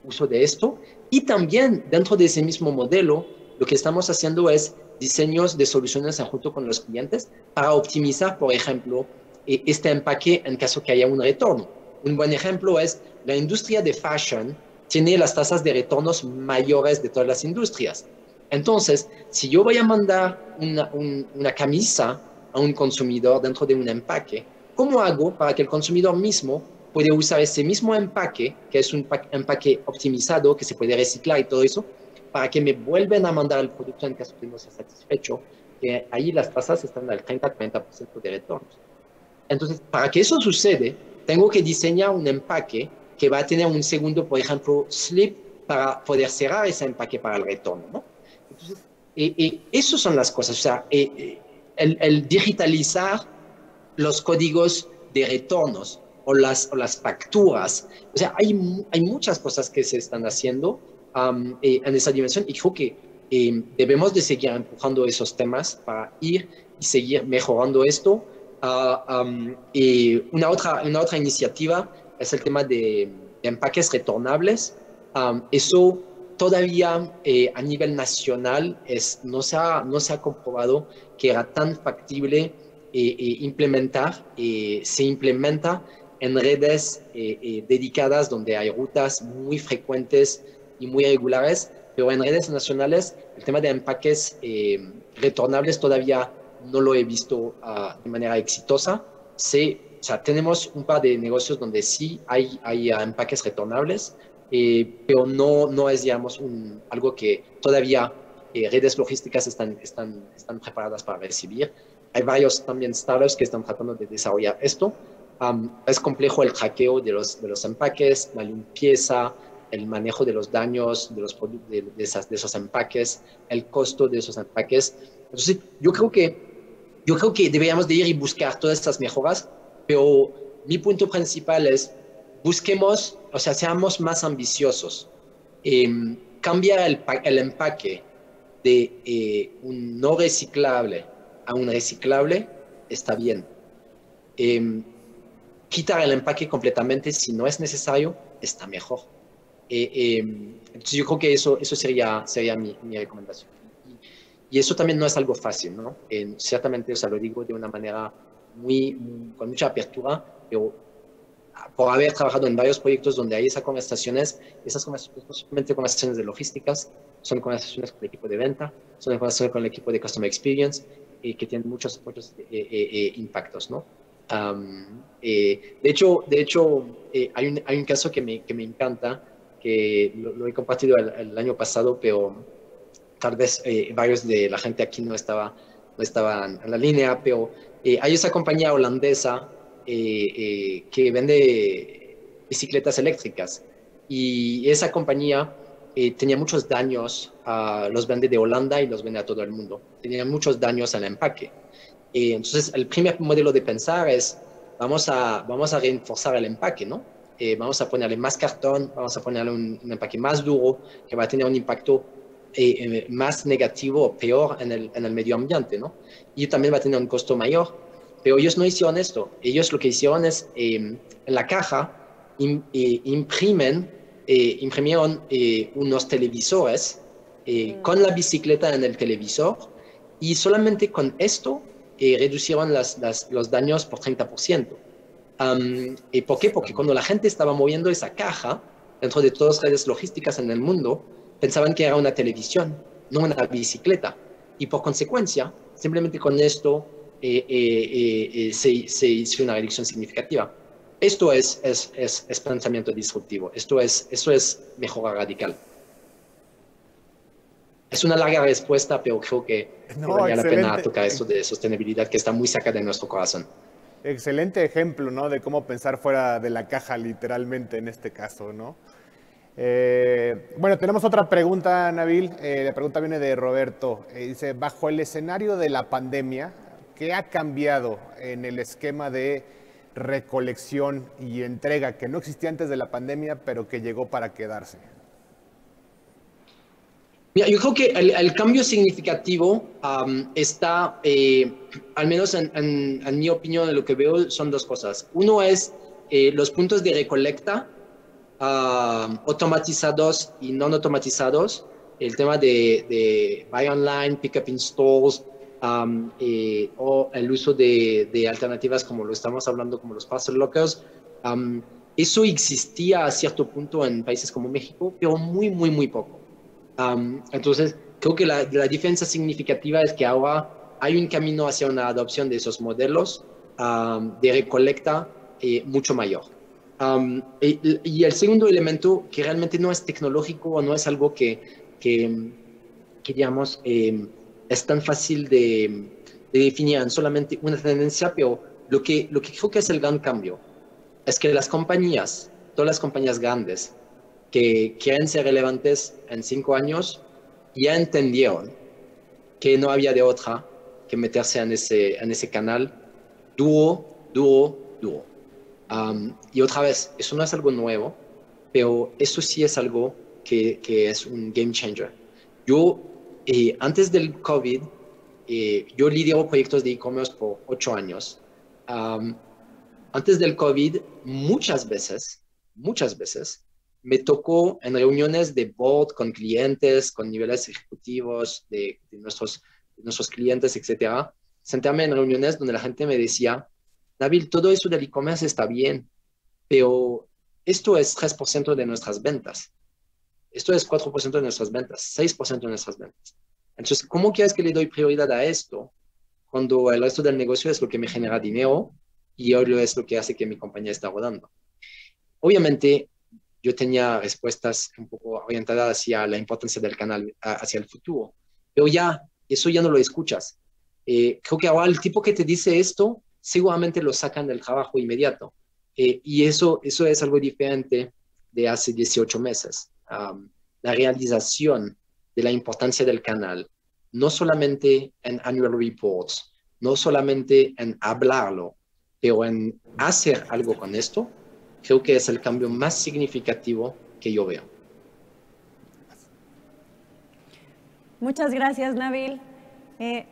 uso de esto. Y también dentro de ese mismo modelo, lo que estamos haciendo es diseños de soluciones junto con los clientes para optimizar, por ejemplo, este empaque en caso que haya un retorno. Un buen ejemplo es la industria de fashion tiene las tasas de retornos mayores de todas las industrias. Entonces, si yo voy a mandar una camisa a un consumidor dentro de un empaque, ¿cómo hago para que el consumidor mismo pueda usar ese mismo empaque, que es un empaque optimizado, que se puede reciclar y todo eso, para que me vuelvan a mandar el producto en caso de no ser satisfecho? Que ahí las tasas están al 30-40% de retornos. Entonces, para que eso suceda, tengo que diseñar un empaque que va a tener un segundo, por ejemplo, slip para poder cerrar ese empaque para el retorno, ¿no? Entonces, esas son las cosas. O sea, el digitalizar los códigos de retornos o las facturas. O sea, hay muchas cosas que se están haciendo en esa dimensión y creo que debemos de seguir empujando esos temas para ir y seguir mejorando esto. Y una otra iniciativa es el tema de empaques retornables. Eso todavía a nivel nacional no se ha comprobado que era tan factible implementar. Se implementa en redes dedicadas donde hay rutas muy frecuentes y muy regulares, pero en redes nacionales el tema de empaques retornables todavía no lo he visto de manera exitosa. O sea, tenemos un par de negocios donde sí hay empaques retornables, pero no es, digamos, algo que todavía redes logísticas están preparadas para recibir. Hay varios también startups que están tratando de desarrollar esto. Es complejo el hackeo de los empaques, la limpieza, el manejo de los daños de esos empaques, el costo de esos empaques. Entonces, yo creo que deberíamos de ir y buscar todas estas mejoras, pero mi punto principal es busquemos, o sea, seamos más ambiciosos. Cambiar el empaque de un no reciclable a un reciclable está bien. Quitar el empaque completamente si no es necesario está mejor. Entonces yo creo que eso sería mi recomendación. Y eso también no es algo fácil, ¿no? Ciertamente, o sea, lo digo de una manera con mucha apertura, pero por haber trabajado en varios proyectos donde hay esas conversaciones no son solamente conversaciones de logísticas, son conversaciones con el equipo de venta, son conversaciones con el equipo de Customer Experience, que tienen muchos impactos, ¿no? De hecho hay un caso que me encanta, que lo he compartido el año pasado, pero tal vez varios de la gente aquí no estaban en la línea, pero hay esa compañía holandesa que vende bicicletas eléctricas, y esa compañía tenía muchos daños, los vende de Holanda y los vende a todo el mundo. Tenía muchos daños al empaque. Entonces, el primer modelo de pensar es, vamos a reforzar el empaque, ¿no? Vamos a ponerle más cartón, vamos a ponerle un empaque más duro, que va a tener un impacto más negativo o peor en el medio ambiente, ¿no? Y también va a tener un costo mayor. Pero ellos no hicieron esto. Ellos lo que hicieron es, en la caja, imprimieron unos televisores con la bicicleta en el televisor, y solamente con esto reducieron los daños por 30%. ¿Por qué? Porque cuando la gente estaba moviendo esa caja dentro de todas las redes logísticas en el mundo, pensaban que era una televisión, no una bicicleta. Y por consecuencia, simplemente con esto se hizo una reducción significativa. Esto es pensamiento disruptivo. Eso es mejora radical. Es una larga respuesta, pero creo que vale la pena tocar esto de sostenibilidad, que está muy cerca de nuestro corazón. Excelente ejemplo, ¿no? De cómo pensar fuera de la caja, literalmente, en este caso, ¿no? Bueno, tenemos otra pregunta, Nabil. La pregunta viene de Roberto. Dice, bajo el escenario de la pandemia, ¿qué ha cambiado en el esquema de recolección y entrega que no existía antes de la pandemia, pero que llegó para quedarse? Mira, yo creo que el cambio significativo está, al menos en mi opinión, lo que veo son dos cosas. Uno es los puntos de recolecta automatizados y no automatizados. El tema de buy online, pick up in stores, o el uso de alternativas como lo estamos hablando, como los parcel lockers. Eso existía a cierto punto en países como México, pero muy, muy, muy poco. Entonces, creo que la diferencia significativa es que ahora hay un camino hacia una adopción de esos modelos de recolecta mucho mayor. Y el segundo elemento, que realmente no es tecnológico o no es algo que digamos, es tan fácil de definir en solamente una tendencia, pero lo que creo que es el gran cambio es que las compañías, todas las compañías grandes que quieren ser relevantes en 5 años, ya entendieron que no había de otra que meterse en ese canal duro. Y otra vez, eso no es algo nuevo, pero eso sí es algo que es un game changer. Yo, antes del COVID, yo lidero proyectos de e-commerce por 8 años. Antes del COVID, muchas veces, me tocó en reuniones de board con clientes, con niveles ejecutivos de nuestros clientes, etcétera, sentarme en reuniones donde la gente me decía, Nabil, todo eso del e-commerce está bien, pero esto es 3% de nuestras ventas. Esto es 4% de nuestras ventas, 6% de nuestras ventas. Entonces, ¿cómo quieres que le doy prioridad a esto cuando el resto del negocio es lo que me genera dinero y hoy es lo que hace que mi compañía está rodando? Obviamente, yo tenía respuestas un poco orientadas hacia la importancia del canal, hacia el futuro, pero eso ya no lo escuchas. Creo que ahora el tipo que te dice esto, seguramente lo sacan del trabajo inmediato. Y eso es algo diferente de hace 18 meses. La realización de la importancia del canal, no solamente en annual reports, no solamente en hablarlo, pero en hacer algo con esto, creo que es el cambio más significativo que yo veo. Muchas gracias, Nabil.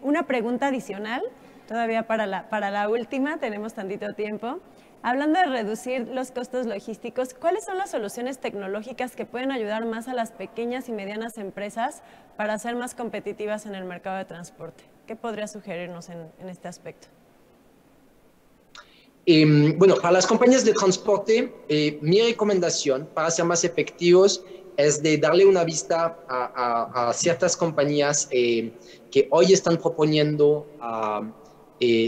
Una pregunta adicional, todavía para la última, tenemos tantito tiempo. Hablando de reducir los costos logísticos, ¿cuáles son las soluciones tecnológicas que pueden ayudar más a las pequeñas y medianas empresas para ser más competitivas en el mercado de transporte? ¿Qué podría sugerirnos en este aspecto? Bueno, para las compañías de transporte, mi recomendación para ser más efectivos es de darle una vista a ciertas compañías que hoy están proponiendo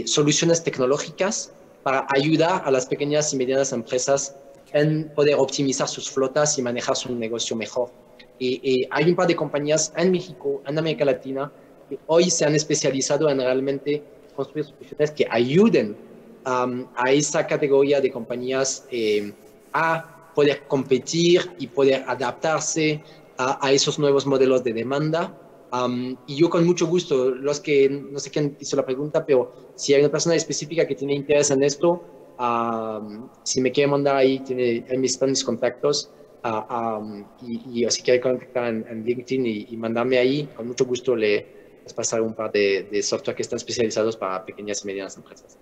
soluciones tecnológicas para ayudar a las pequeñas y medianas empresas en poder optimizar sus flotas y manejar su negocio mejor. Hay un par de compañías en México, en América Latina, que hoy se han especializado en realmente construir soluciones que ayuden a esa categoría de compañías a poder competir y poder adaptarse a esos nuevos modelos de demanda. Y yo con mucho gusto, no sé quién hizo la pregunta, pero si hay una persona específica que tiene interés en esto, si me quiere mandar ahí, están mis contactos, y si quiere contactar en LinkedIn y mandarme ahí, con mucho gusto les pasaré un par de software que están especializados para pequeñas y medianas empresas.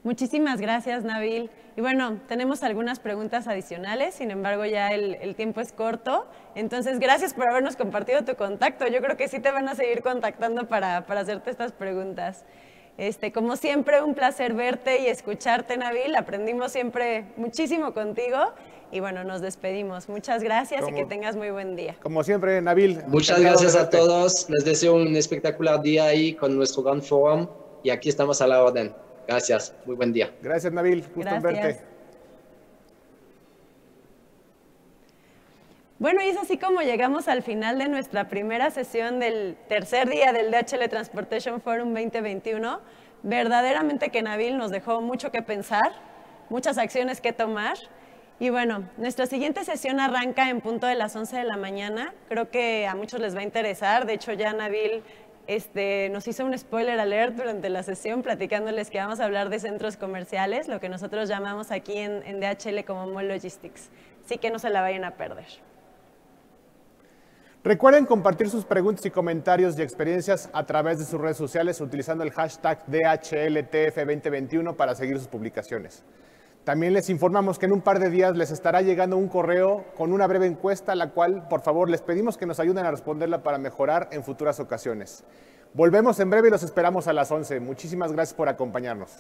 Muchísimas gracias, Nabil. Y bueno, tenemos algunas preguntas adicionales, sin embargo ya el tiempo es corto. Entonces, gracias por habernos compartido tu contacto. Yo creo que sí te van a seguir contactando para hacerte estas preguntas. Como siempre, un placer verte y escucharte, Nabil. Aprendimos siempre muchísimo contigo. Y bueno, nos despedimos. Muchas gracias y que tengas muy buen día. Como siempre, Nabil. Muchas gracias a todos. Les deseo un espectacular día ahí con nuestro gran forum. Y aquí estamos a la orden. Gracias, muy buen día. Gracias, Nabil, gusto en verte. Bueno, y es así como llegamos al final de nuestra primera sesión del tercer día del DHL Transportation Forum 2021. Verdaderamente que Nabil nos dejó mucho que pensar, muchas acciones que tomar. Y bueno, nuestra siguiente sesión arranca en punto de las 11 de la mañana. Creo que a muchos les va a interesar. De hecho, ya Nabil nos hizo un spoiler alert durante la sesión platicándoles que vamos a hablar de centros comerciales, lo que nosotros llamamos aquí en DHL como Mall Logistics. Así que no se la vayan a perder. Recuerden compartir sus preguntas y comentarios y experiencias a través de sus redes sociales utilizando el hashtag DHLTF2021 para seguir sus publicaciones. También les informamos que en un par de días les estará llegando un correo con una breve encuesta, la cual, por favor, les pedimos que nos ayuden a responderla para mejorar en futuras ocasiones. Volvemos en breve y los esperamos a las 11. Muchísimas gracias por acompañarnos.